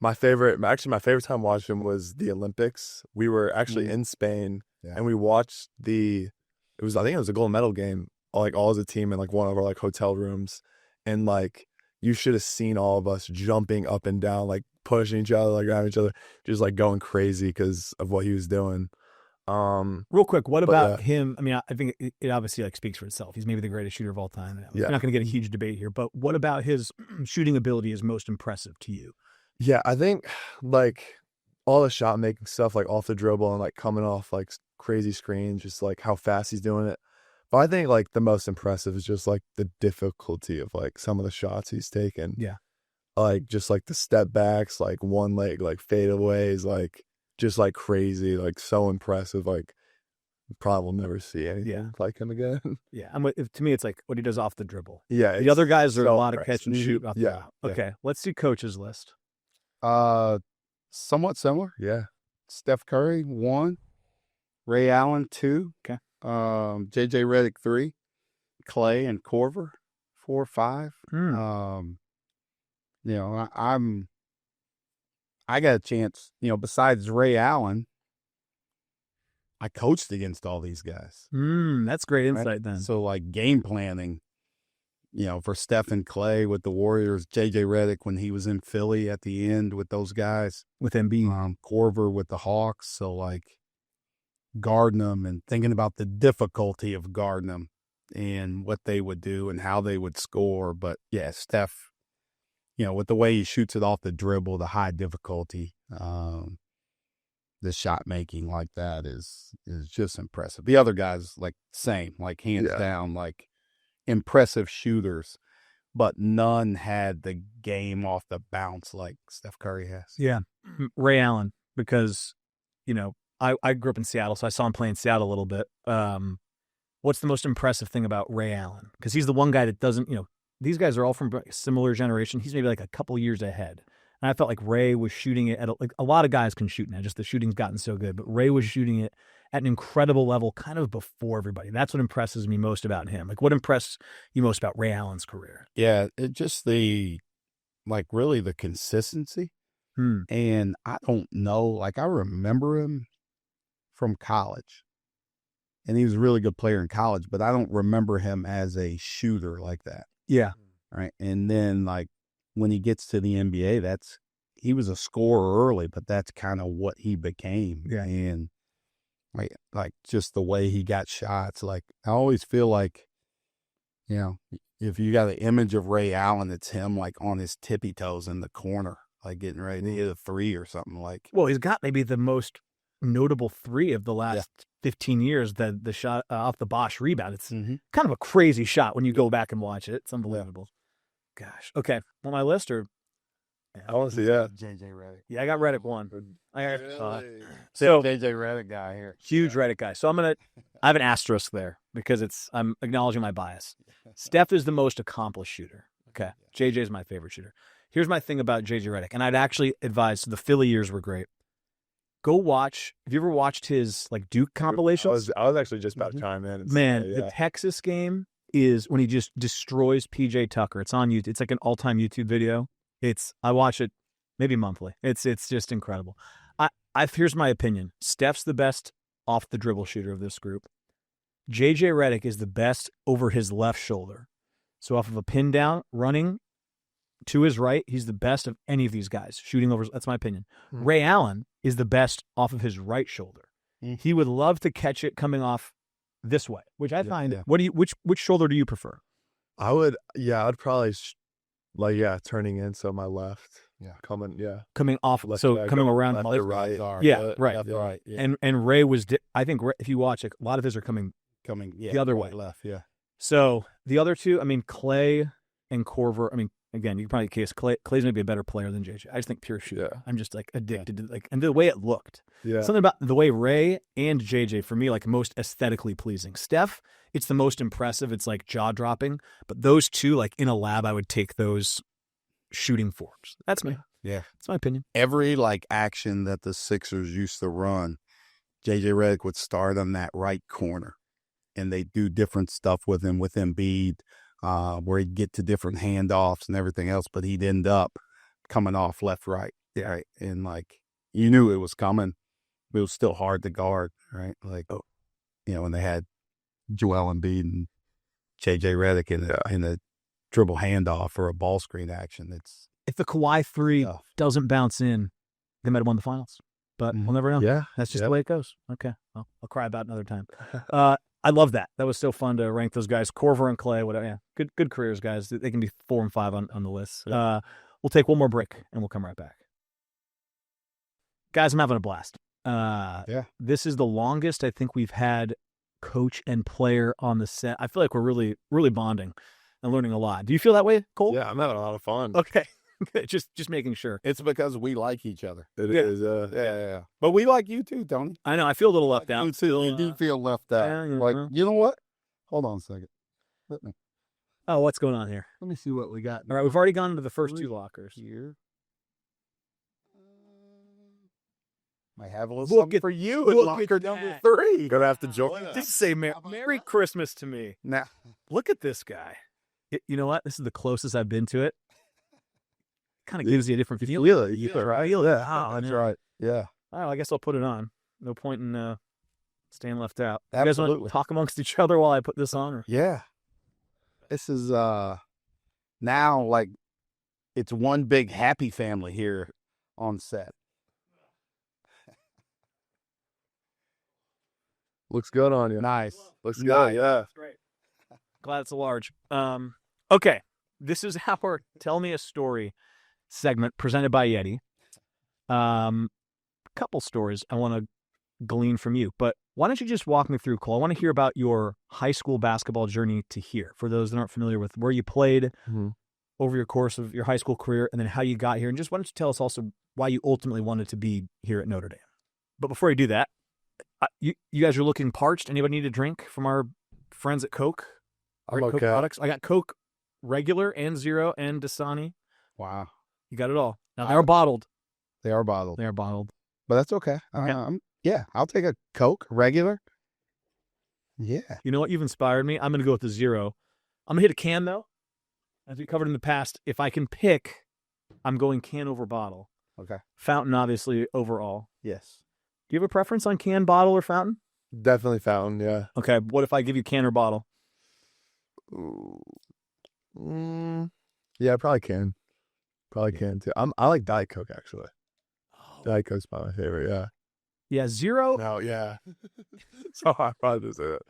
my favorite time watching him was the Olympics. We were actually in Spain and we watched I think it was a gold medal game, like all as a team in like one of our like hotel rooms. And like you should have seen all of us jumping up and down, like pushing each other, like grabbing each other, just like going crazy because of what he was doing. Real quick, what about him? I mean, I think it obviously like speaks for itself. He's maybe the greatest shooter of all time. We're not going to get a huge debate here, but what about his shooting ability is most impressive to you? Yeah, I think like all the shot making stuff, like off the dribble and like coming off like crazy screens, just like how fast he's doing it. But I think like the most impressive is just like the difficulty of like some of the shots he's taken. Yeah. Like just like the step backs, like one leg, like fadeaways, like just like crazy, like so impressive. Like probably will never see anything like him again. Yeah. To me, it's like what he does off the dribble. Yeah. The other guys are so a lot of catch and shoot. Off yeah. Okay. Let's do coach's list. Somewhat similar. Yeah. Steph Curry 1, Ray Allen 2, okay, JJ Redick 3, Clay and Korver 4, 5. You know, I got a chance. You know, besides Ray Allen, I coached against all these guys. That's great insight, right? Then so like game planning. You know, for Steph and Clay with the Warriors, JJ Redick when he was in Philly at the end with those guys. With Embiid. Korver with the Hawks. So, like, guarding them and thinking about the difficulty of guarding them and what they would do and how they would score. But, yeah, Steph, you know, with the way he shoots it off the dribble, the high difficulty, the shot making like that is just impressive. The other guys, like, same, like, hands down, like, impressive shooters, but none had the game off the bounce like Steph Curry has. Yeah. Ray Allen, because, you know, I grew up in Seattle, so I saw him play in Seattle a little bit. What's the most impressive thing about Ray Allen? Because he's the one guy that doesn't, you know, these guys are all from a similar generation. He's maybe like a couple years ahead. And I felt like Ray was shooting it at a lot of guys can shoot now, just the shooting's gotten so good, but Ray was shooting it at an incredible level kind of before everybody. That's what impresses me most about him. Like, what impressed you most about Ray Allen's career? Yeah, just really the consistency. And I don't know, like, I remember him from college. And he was a really good player in college, but I don't remember him as a shooter like that. Yeah. Right. And then, like, when he gets to the NBA, he was a scorer early, but that's kind of what he became. Yeah. And like just the way he got shots. Like, I always feel like, you know, if you got an image of Ray Allen, it's him like on his tippy toes in the corner, like getting ready to hit a three or something like. Well, he's got maybe the most notable three of the last 15 years, the shot off the Bosch rebound. It's kind of a crazy shot when you go back and watch it. It's unbelievable. Gosh. Okay. On my list or? I want to see JJ Redick. Yeah, I got Redick 1. So JJ Redick guy here. Huge Redick guy. So I have an asterisk there because I'm acknowledging my bias. Steph is the most accomplished shooter. Okay. JJ is my favorite shooter. Here's my thing about JJ Redick, and I'd actually advise, the Philly years were great. Go watch. Have you ever watched his like Duke compilations? I was actually just about to chime in. The Texas game is when he just destroys PJ Tucker. It's on YouTube. It's like an all-time YouTube video. I watch it maybe monthly. It's just incredible. Here's my opinion. Steph's the best off the dribble shooter of this group. JJ Redick is the best over his left shoulder. So off of a pin down, running to his right, he's the best of any of these guys shooting over. That's my opinion. Ray Allen is the best off of his right shoulder. He would love to catch it coming off this way, which I find. Which shoulder do you prefer? I'd probably turning in, so my left. Coming off, so coming around left to right. Right. Left, right. Yeah. And Ray was, I think if you watch it, a lot of his are coming the other way. Left, yeah. So the other two, I mean, Clay and Korver, I mean, again, you can probably case Clay's maybe a better player than JJ. I just think pure shoot. Yeah. I'm just like addicted to and the way it looked. Yeah. Something about the way Ray and JJ for me, like most aesthetically pleasing. Steph, it's the most impressive. It's like jaw dropping. But those two, like in a lab, I would take those shooting forms. That's me. Yeah. That's my opinion. Every like action that the Sixers used to run, JJ Redick would start on that right corner. and they do different stuff with him, with Embiid, where he'd get to different handoffs and everything else, but he'd end up coming off left, right, right, and like you knew it was coming, but it was still hard to guard, right? Like, when they had Joel Embiid and JJ Redick in a dribble handoff or a ball screen action, if the Kawhi three doesn't bounce in, they might have won the finals. But we'll never know. Yeah. That's just the way it goes. Okay. Well, I'll cry about it another time. I love that. That was so fun to rank those guys. Corver and Clay, whatever. Yeah. Good careers, guys. They can be 4 and 5 on the list. We'll take one more break, and we'll come right back. Guys, I'm having a blast. This is the longest I think we've had coach and player on the set. I feel like we're really, really bonding and learning a lot. Do you feel that way, Cole? Yeah, I'm having a lot of fun. Okay. just making sure. It's because we like each other. It is. Yeah. But we like you too, Tony. I know. I feel a little left out. You do feel left out. Yeah, like, you know what? Hold on a second. Oh, what's going on here? Let me see what we got. All right, we've already gone into the first 2 lockers. Here. Might have a little something for you in locker number 3. Gonna have to join us. Just say Merry Christmas to me. Now, look at this guy. You know what? This is the closest I've been to it. Kind of gives you a different feel. You feel it, right? That's right. Yeah. All right, I guess I'll put it on. No point in staying left out. Absolutely. You guys want to talk amongst each other while I put this on? Or? Yeah. This is now like it's one big happy family here on set. Looks good on you. Nice. Looks Nice. good, yeah. That's great. Glad it's a large. Okay. This is our Tell Me a Story segment presented by Yeti. Couple stories I want to glean from you, but why don't you just walk me through, Cole? I want to hear about your high school basketball journey to here. For those that aren't familiar with where you played over your course of your high school career, and then how you got here. And just why don't you tell us also why you ultimately wanted to be here at Notre Dame. But before you do that, you guys are looking parched. Anybody need a drink from our friends at Coke? I'm Coke okay. products. I got Coke regular and Zero and Dasani. Wow. You got it all. Now they are bottled. They are bottled. They are bottled. But that's okay. Yeah, I'll take a Coke regular. Yeah. You know what? You've inspired me. I'm going to go with the Zero. I'm going to hit a can, though. As we covered in the past, if I can pick, I'm going can over bottle. Okay. Fountain, obviously, overall. Yes. Do you have a preference on can, bottle, or fountain? Definitely fountain, yeah. Okay. What if I give you can or bottle? Yeah, probably can. Probably can, too. I like Diet Coke, actually. Diet Coke's probably my favorite, yeah. Yeah, Zero. No, yeah. So I probably just say that.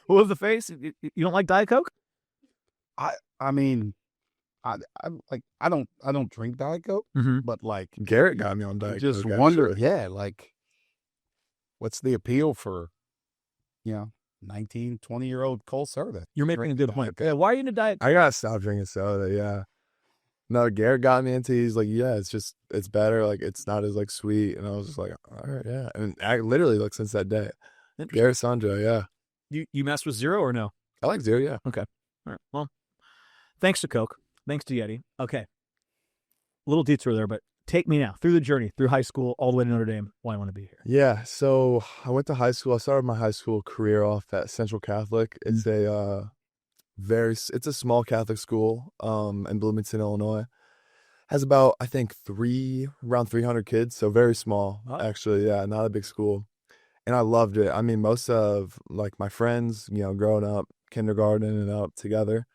What was the face? You don't like Diet Coke? I mean, I don't drink Diet Coke, but like Garrett got me on Diet just Coke. wonder, actually. yeah, like what's the appeal for 19, 20-year-old Cole Certa? You're making a good point. Yeah, why are you into Diet Coke? I gotta stop drinking soda, yeah. No, Garrett got me into. He's like, yeah, it's better. Like, it's not as like sweet, and I was just like, all right, yeah. And I literally like since that day, Garrett Sandra, yeah. You messed with Zero or no? I like Zero, yeah. Okay. All right. Well, thanks to Coke. Thanks to Yeti. Okay. A little detour there, but take me now through the journey, through high school, all the way to Notre Dame. Why I want to be here. Yeah. So I went to high school. I started my high school career off at Central Catholic. It's it's a small Catholic school in Bloomington, Illinois. Has about, I think, around 300 kids. So very small, actually. Yeah, not a big school. And I loved it. I mean, most of like my friends, growing up, kindergarten and up together.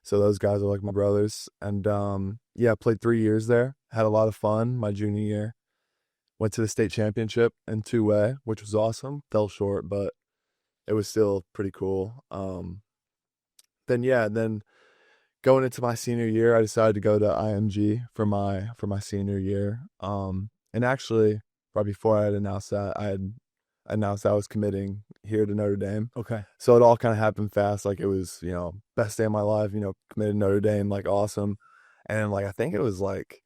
So those guys are like my brothers. And I played 3 years there. Had a lot of fun my junior year. Went to the state championship in 2A, which was awesome. Fell short, but it was still pretty cool. Then going into my senior year, I decided to go to IMG for my senior year. And actually, right before I had announced that, I had announced I was committing here to Notre Dame. Okay. So it all kind of happened fast. Like it was, best day of my life, committed to Notre Dame, like awesome. And like, I think it was like,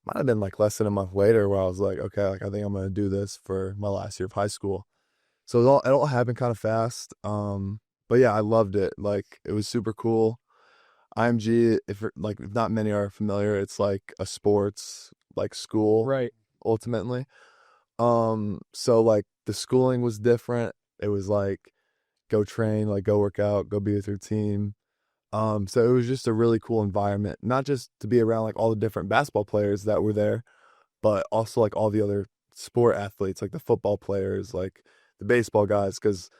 might have been like less than a month later where I was like, okay, like I think I'm going to do this for my last year of high school. So it all happened kind of fast. But yeah, I loved it. Like it was super cool. IMG, if not many are familiar, it's like a sports like school, Right. ultimately. So like the schooling was different. It was like go train, like go work out, go be with your team. So it was just a really cool environment, not just to be around like all the different basketball players that were there, but also like all the other sport athletes, like the football players, like the baseball guys, because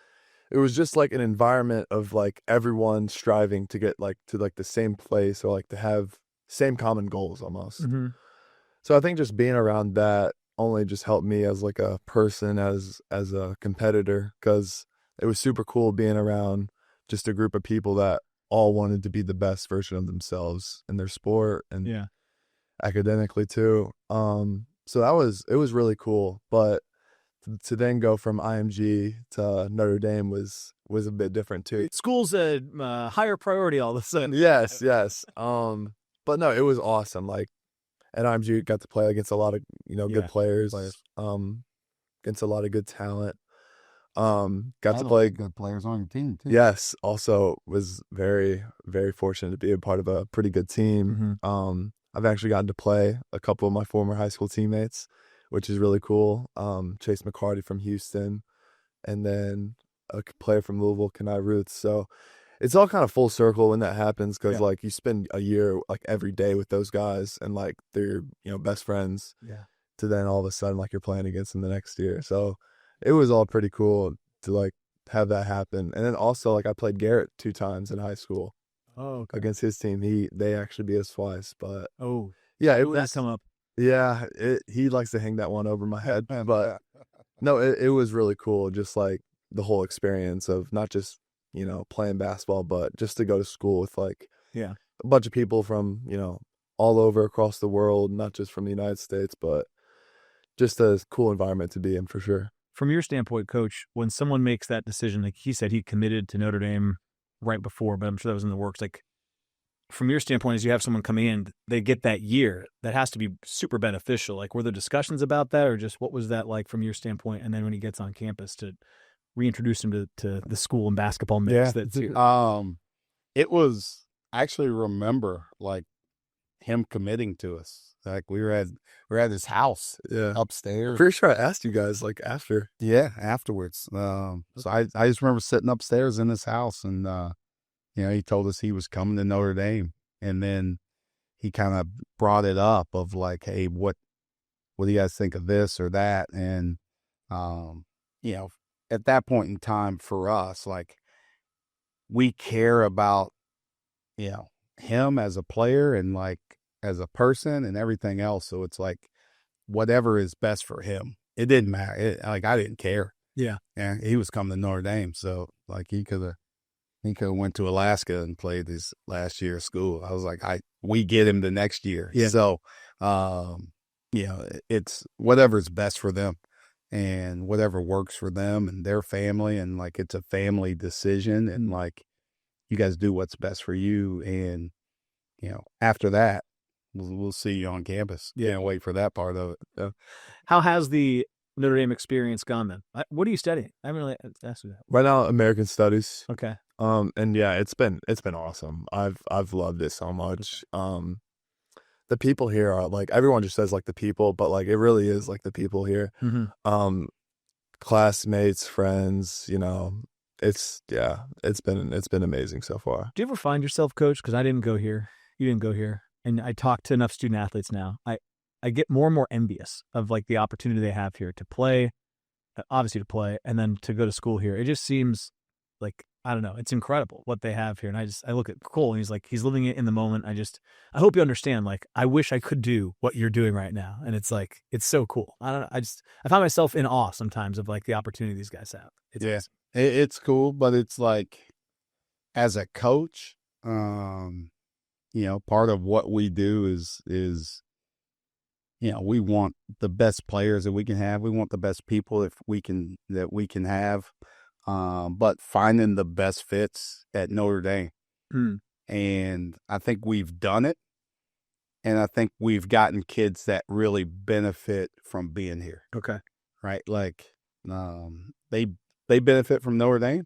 it was just like an environment of like everyone striving to get like to like the same place or like to have same common goals almost. Mm-hmm. So I think just being around that only just helped me as like a person, as a competitor, because it was super cool being around just a group of people that all wanted to be the best version of themselves in their sport and Yeah. academically too. So it was really cool. But to then go from IMG to Notre Dame was a bit different too. School's a higher priority all of a sudden. Yes. But no, it was awesome. Like at IMG, got to play against a lot of good players. Against a lot of good talent. Got to play good players on your team too. Yes, also was very, very fortunate to be a part of a pretty good team. Mm-hmm. I've actually gotten to play a couple of my former high school teammates, which is really cool. Chase McCarty from Houston, and then a player from Louisville, Kenai Ruth. So it's all kind of full circle when that happens, because like you spend a year like every day with those guys, and like they're best friends. Yeah. To then all of a sudden like you're playing against them the next year. So it was all pretty cool to like have that happen. And then also like I played Garrett 2 times in high school. Oh, okay. Against his team. They actually beat us twice, but yeah, it was was that come up. Yeah, he likes to hang that one over my head, but no, it was really cool, just like the whole experience of not just playing basketball, but just to go to school with like a bunch of people from all over across the world, not just from the United States, but just a cool environment to be in for sure. From your standpoint, Coach, when someone makes that decision, like he said, he committed to Notre Dame right before, but I'm sure that was in the works. Like from your standpoint, as you have someone come in, they get that year, that has to be super beneficial. Like were there discussions about that, or just what was that like from your standpoint? And then when he gets on campus to reintroduce him to the school and basketball mix. It was, I actually remember like him committing to us. Like we were at his house upstairs. Pretty sure I asked you guys like after. Yeah, afterwards. So I just remember sitting upstairs in his house, and he told us he was coming to Notre Dame, and then he kind of brought it up of like, hey, what do you guys think of this or that? And at that point in time for us, like we care about him as a player and like as a person and everything else. So it's like whatever is best for him. It didn't matter. I didn't care. Yeah. And he was coming to Notre Dame. So like he could have went to Alaska and played his last year of school. I was like, we get him the next year. Yeah. So, it's whatever's best for them and whatever works for them and their family. And like, it's a family decision, and like, you guys do what's best for you. And, after that, we'll see you on campus. Can't wait for that part of it. So. How has the Notre Dame experience gone then? What are you studying? I haven't really asked you that. Right now, American Studies. Okay. And yeah, it's been awesome. I've loved it so much. The people here are like, everyone just says like the people, but like it really is like the people here. Mm-hmm. Classmates, friends, it's been amazing so far. Do you ever find yourself, Coach? Because I didn't go here. You didn't go here. And I talk to enough student athletes now. I get more and more envious of like the opportunity they have here to play, obviously to play, and then to go to school here. It just seems like, I don't know, it's incredible what they have here. And I look at Cole and he's like, he's living it in the moment. I hope you understand, like, I wish I could do what you're doing right now. And it's like, it's so cool. I find myself in awe sometimes of like the opportunity these guys have. It's awesome. It's cool, but it's like, as a coach, part of what we do is we want the best players that we can have. We want the best people that we can have. But finding the best fits at Notre Dame. And I think we've done it. And I think we've gotten kids that really benefit from being here. Okay. Right? Like, they benefit from Notre Dame.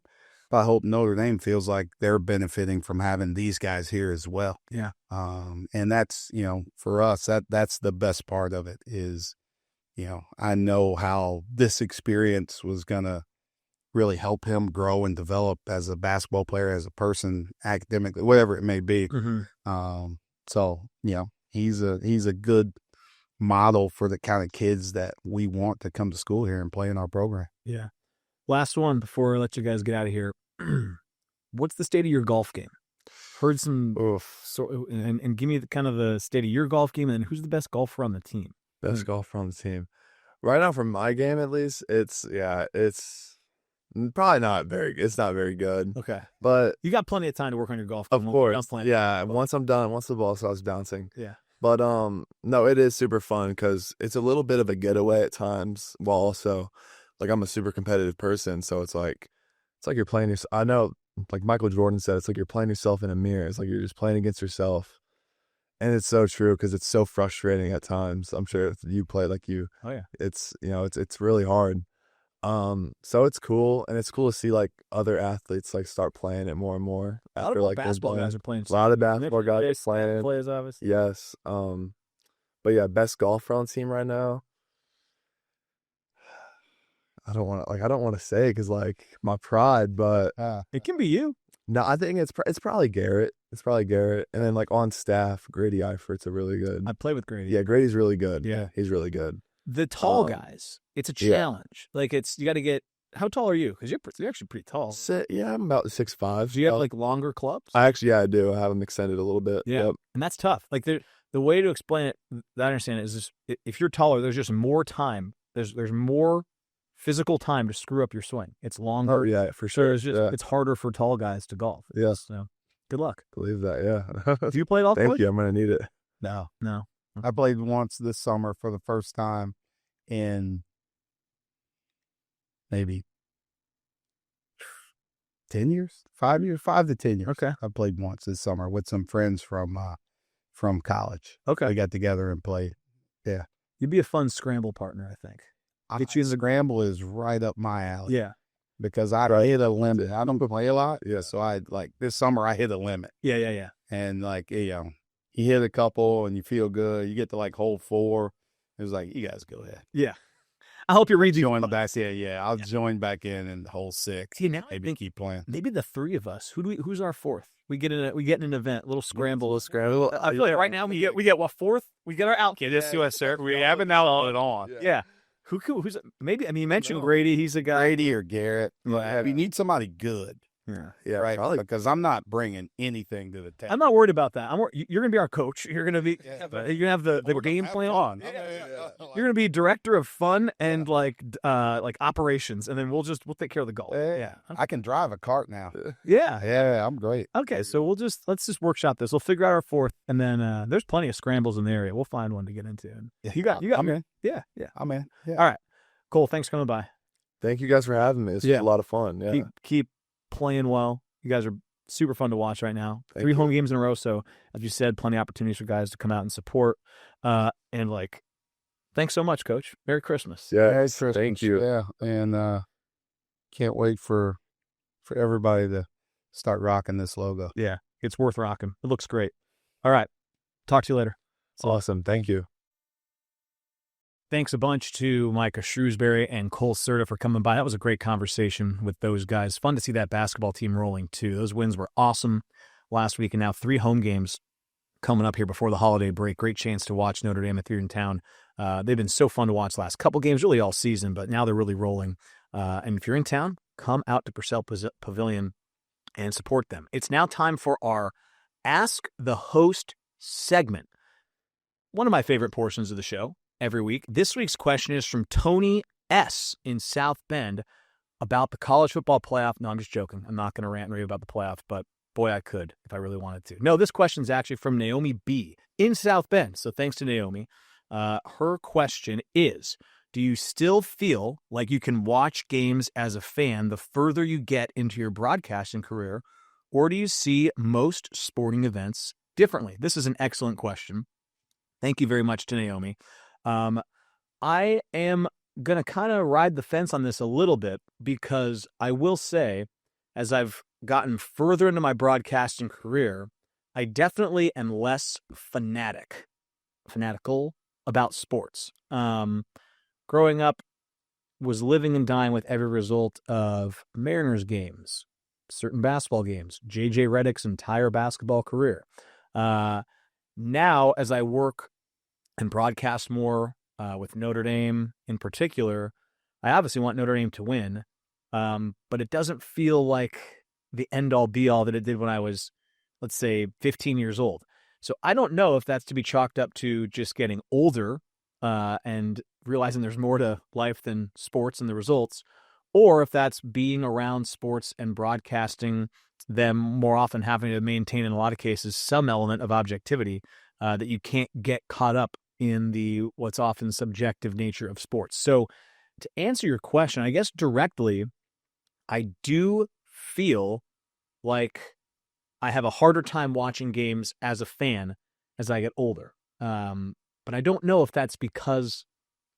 But I hope Notre Dame feels like they're benefiting from having these guys here as well. Yeah. And that's, for us, that's the best part of it is, I know how this experience was going to really help him grow and develop as a basketball player, as a person, academically, whatever it may be. So, he's a good model for the kind of kids that we want to come to school here and play in our program. Yeah. Last one before I let you guys get out of here. What's the state of your golf game? Heard some, and give me kind of the state of your golf game, and then who's the best golfer on the team? Best golfer on the team. Right now, from my game at least, it's probably not very. It's not very good. Okay, but you got plenty of time to work on your golf game. Of course, yeah. Once I'm done, once the ball starts bouncing, yeah. But no, it is super fun because it's a little bit of a getaway at times, while also, like, I'm a super competitive person, so it's like you're playing yourself. I know, like Michael Jordan said, it's like you're playing yourself in a mirror. It's like you're just playing against yourself. And it's so true because it's so frustrating at times. I'm sure if you play like you. Oh yeah. It's it's really hard. So it's cool, and it's cool to see like other athletes like start playing it more and more. A lot of basketball guys are playing. A lot of basketball guys are playing. Players, obviously. Yes. But yeah, best golfer on the team right now. I don't want to say because like my pride, but it can be you. No, I think it's probably Garrett. It's probably Garrett, and then like on staff, Grady Eifert's a really good. I play with Grady. Yeah, Grady's really good. Yeah, he's really good. The tall guys, it's a challenge. Yeah. Like you got to get. How tall are you? Because you're actually pretty tall. Yeah, I'm about 6'5". Do you have like longer clubs? I do. I have them extended a little bit. Yeah, yep. And that's tough. Like the way to explain it, that I understand it, is just if you're taller, there's just more time. There's more physical time to screw up your swing. It's longer. Oh, yeah, for sure. It's harder for tall guys to golf. Yes. So good luck. Believe that. Yeah. Do you play golf? Thank you. I'm gonna need it. No. Okay. I played once this summer for the first time in maybe 10 years, 5 years, 5 to 10 years. Okay. I played once this summer with some friends from college. Okay. We got together and played. Yeah. You'd be a fun scramble partner, I think. Scramble is right up my alley. Yeah. Because I hit a limit. I don't play a lot. Yeah. So this summer I hit a limit. Yeah. And like, you hit a couple and you feel good. You get to like hole 4. It was like, you guys go ahead. Yeah. I hope you're join back. Yeah. I'll join back in hole 6. See, now maybe keep playing. Maybe the 3 of us. Who's our 4th? We get in an event, little scramble. I feel like right now we get what 4th? We get our outfit. Just to us, sir. We haven't outlawed it on. Yeah. Who's maybe? I mean, you mentioned Grady. He's a guy. Grady or Garrett. We need somebody good. Yeah, right. Probably. Because I'm not bringing anything to the table. I'm not worried about that. You're going to be our coach. You're going to be. You're going to have the game plan on. You're going to be director of fun and like operations, and then we'll take care of the golf. Yeah. I can drive a cart now. Yeah, I'm great. Okay, so let's just workshop this. We'll figure out our 4th, and then there's plenty of scrambles in the area. We'll find one to get into. You got. I'm in. Yeah. I'm in. Yeah. All right, Cole. Thanks for coming by. Thank you guys for having me. It's a lot of fun. Yeah. Keep playing well. You guys are super fun to watch right now. Thank 3 you. home games in a row. So as you said, plenty of opportunities for guys to come out and support. And like, thanks so much, Coach. Merry Christmas. Yeah. Merry Christmas. Thank you. Yeah. And can't wait for everybody to start rocking this logo. Yeah. It's worth rocking. It looks great. All right. Talk to you later. Awesome. Thank you. Thanks a bunch to Micah Shrewsberry and Cole Certa for coming by. That was a great conversation with those guys. Fun to see that basketball team rolling, too. Those wins were awesome last week, and now 3 home games coming up here before the holiday break. Great chance to watch Notre Dame if you're in town. They've been so fun to watch the last couple games, really all season, but now they're really rolling. And if you're in town, come out to Purcell Pavilion and support them. It's now time for our Ask the Host segment. One of my favorite portions of the show. Every week. This week's question is from Tony S. in South Bend about the college football playoff. No, I'm just joking. I'm not going to rant and rave about the playoff, but boy, I could if I really wanted to. No, this question is actually from Naomi B. in South Bend. So thanks to Naomi. Her question is, do you still feel like you can watch games as a fan the further you get into your broadcasting career, or do you see most sporting events differently? This is an excellent question. Thank you very much to Naomi. I am going to kind of ride the fence on this a little bit because I will say, as I've gotten further into my broadcasting career, I definitely am less fanatical about sports. Growing up, was living and dying with every result of Mariners games, certain basketball games, J.J. Redick's entire basketball career. Now, as I work and broadcast more with Notre Dame in particular, I obviously want Notre Dame to win, but it doesn't feel like the end-all, be-all that it did when I was, let's say, 15 years old. So I don't know if that's to be chalked up to just getting older and realizing there's more to life than sports and the results, or if that's being around sports and broadcasting them more often, having to maintain, in a lot of cases, some element of objectivity that you can't get caught up in the what's often subjective nature of sports. So to answer your question, I guess directly, I do feel like I have a harder time watching games as a fan as I get older. But I don't know if that's because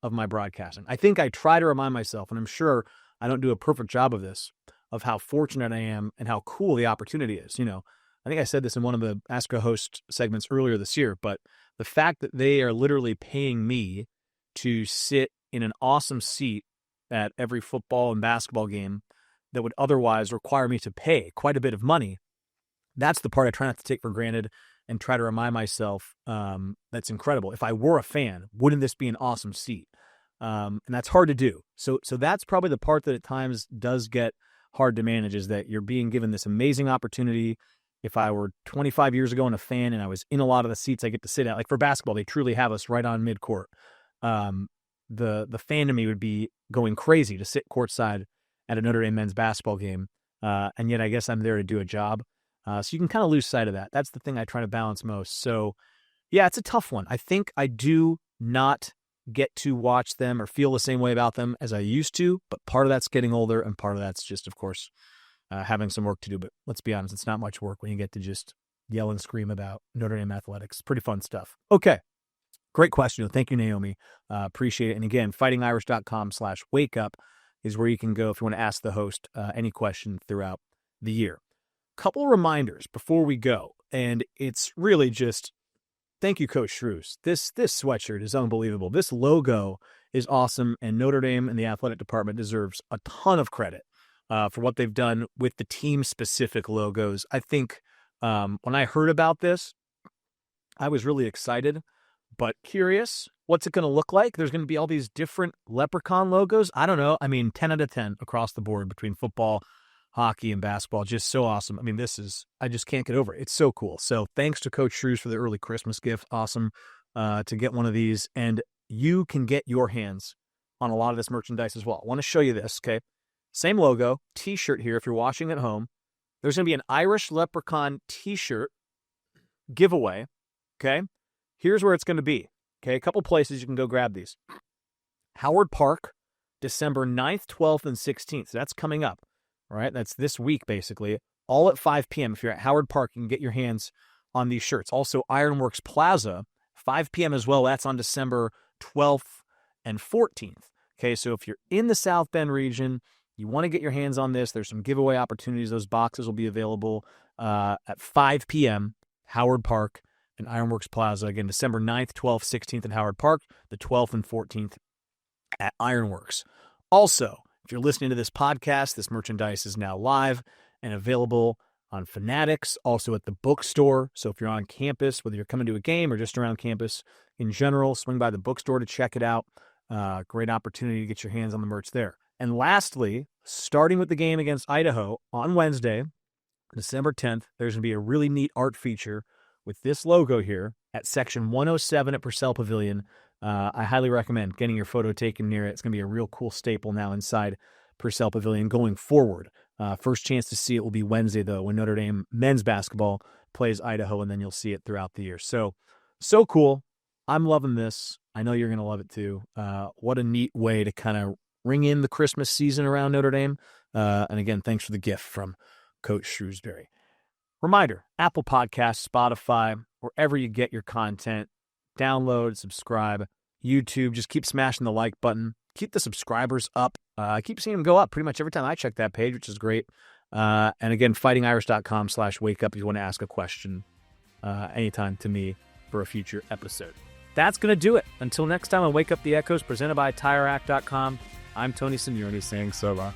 of my broadcasting. I think I try to remind myself, and I'm sure I don't do a perfect job of this, of how fortunate I am and how cool the opportunity is. You know, I think I said this in one of the Ask a Host segments earlier this year, but the fact that they are literally paying me to sit in an awesome seat at every football and basketball game that would otherwise require me to pay quite a bit of money, that's the part I try not to take for granted and try to remind myself that's incredible. If I were a fan, wouldn't this be an awesome seat? And that's hard to do. So that's probably the part that at times does get hard to manage, is that you're being given this amazing opportunity. If I were 25 years ago and a fan and I was in a lot of the seats I get to sit at, like for basketball, they truly have us right on midcourt. The fan in me would be going crazy to sit courtside at a Notre Dame men's basketball game. And yet I guess I'm there to do a job. So you can kind of lose sight of that. That's the thing I try to balance most. So yeah, it's a tough one. I think I do not get to watch them or feel the same way about them as I used to, but part of that's getting older and part of that's just, of course, having some work to do. But let's be honest, it's not much work when you get to just yell and scream about Notre Dame athletics. Pretty fun stuff. Okay. Great question. Thank you, Naomi. Appreciate it. And again, fightingirish.com/wakeup is where you can go if you want to ask the host any question throughout the year. Couple reminders before we go, and it's really just thank you, Coach Shrews. This sweatshirt is unbelievable. This logo is awesome, and Notre Dame and the athletic department deserves a ton of credit for what they've done with the team-specific logos. I think when I heard about this, I was really excited, but curious. What's it going to look like? There's going to be all these different leprechaun logos. I don't know. I mean, 10 out of 10 across the board between football, hockey, and basketball. Just so awesome. I mean, I just can't get over it. It's so cool. So thanks to Coach Shrews for the early Christmas gift. Awesome to get one of these. And you can get your hands on a lot of this merchandise as well. I want to show you this, okay? Same logo, t-shirt here if you're watching at home. There's going to be an Irish Leprechaun t-shirt giveaway, okay? Here's where it's going to be, okay? A couple places you can go grab these. Howard Park, December 9th, 12th, and 16th. So that's coming up. All right, that's this week, basically, all at 5 p.m. If you're at Howard Park, you can get your hands on these shirts. Also, Ironworks Plaza, 5 p.m. as well. That's on December 12th and 14th. Okay, so if you're in the South Bend region, you want to get your hands on this, there's some giveaway opportunities. Those boxes will be available at 5 p.m., Howard Park and Ironworks Plaza. Again, December 9th, 12th, 16th at Howard Park, the 12th and 14th at Ironworks. Also, if you're listening to this podcast, this merchandise is now live and available on Fanatics, also at the bookstore. So if you're on campus, whether you're coming to a game or just around campus in general, swing by the bookstore to check it out. Great opportunity to get your hands on the merch there. And lastly, starting with the game against Idaho on Wednesday, December 10th, there's going to be a really neat art feature with this logo here at Section 107 at Purcell Pavilion. I highly recommend getting your photo taken near it. It's going to be a real cool staple now inside Purcell Pavilion going forward. First chance to see it will be Wednesday, though, when Notre Dame men's basketball plays Idaho, and then you'll see it throughout the year. So cool. I'm loving this. I know you're going to love it, too. What a neat way to kind of ring in the Christmas season around Notre Dame. And again, thanks for the gift from Coach Shrewsberry. Reminder, Apple Podcasts, Spotify, wherever you get your content, download, subscribe. YouTube, just keep smashing the like button. Keep the subscribers up. I keep seeing them go up pretty much every time I check that page, which is great. And again, fightingirish.com/wakeup if you want to ask a question anytime to me for a future episode. That's going to do it. Until next time on Wake Up the Echoes, presented by TireRack.com, I'm Tony Simeone saying so long.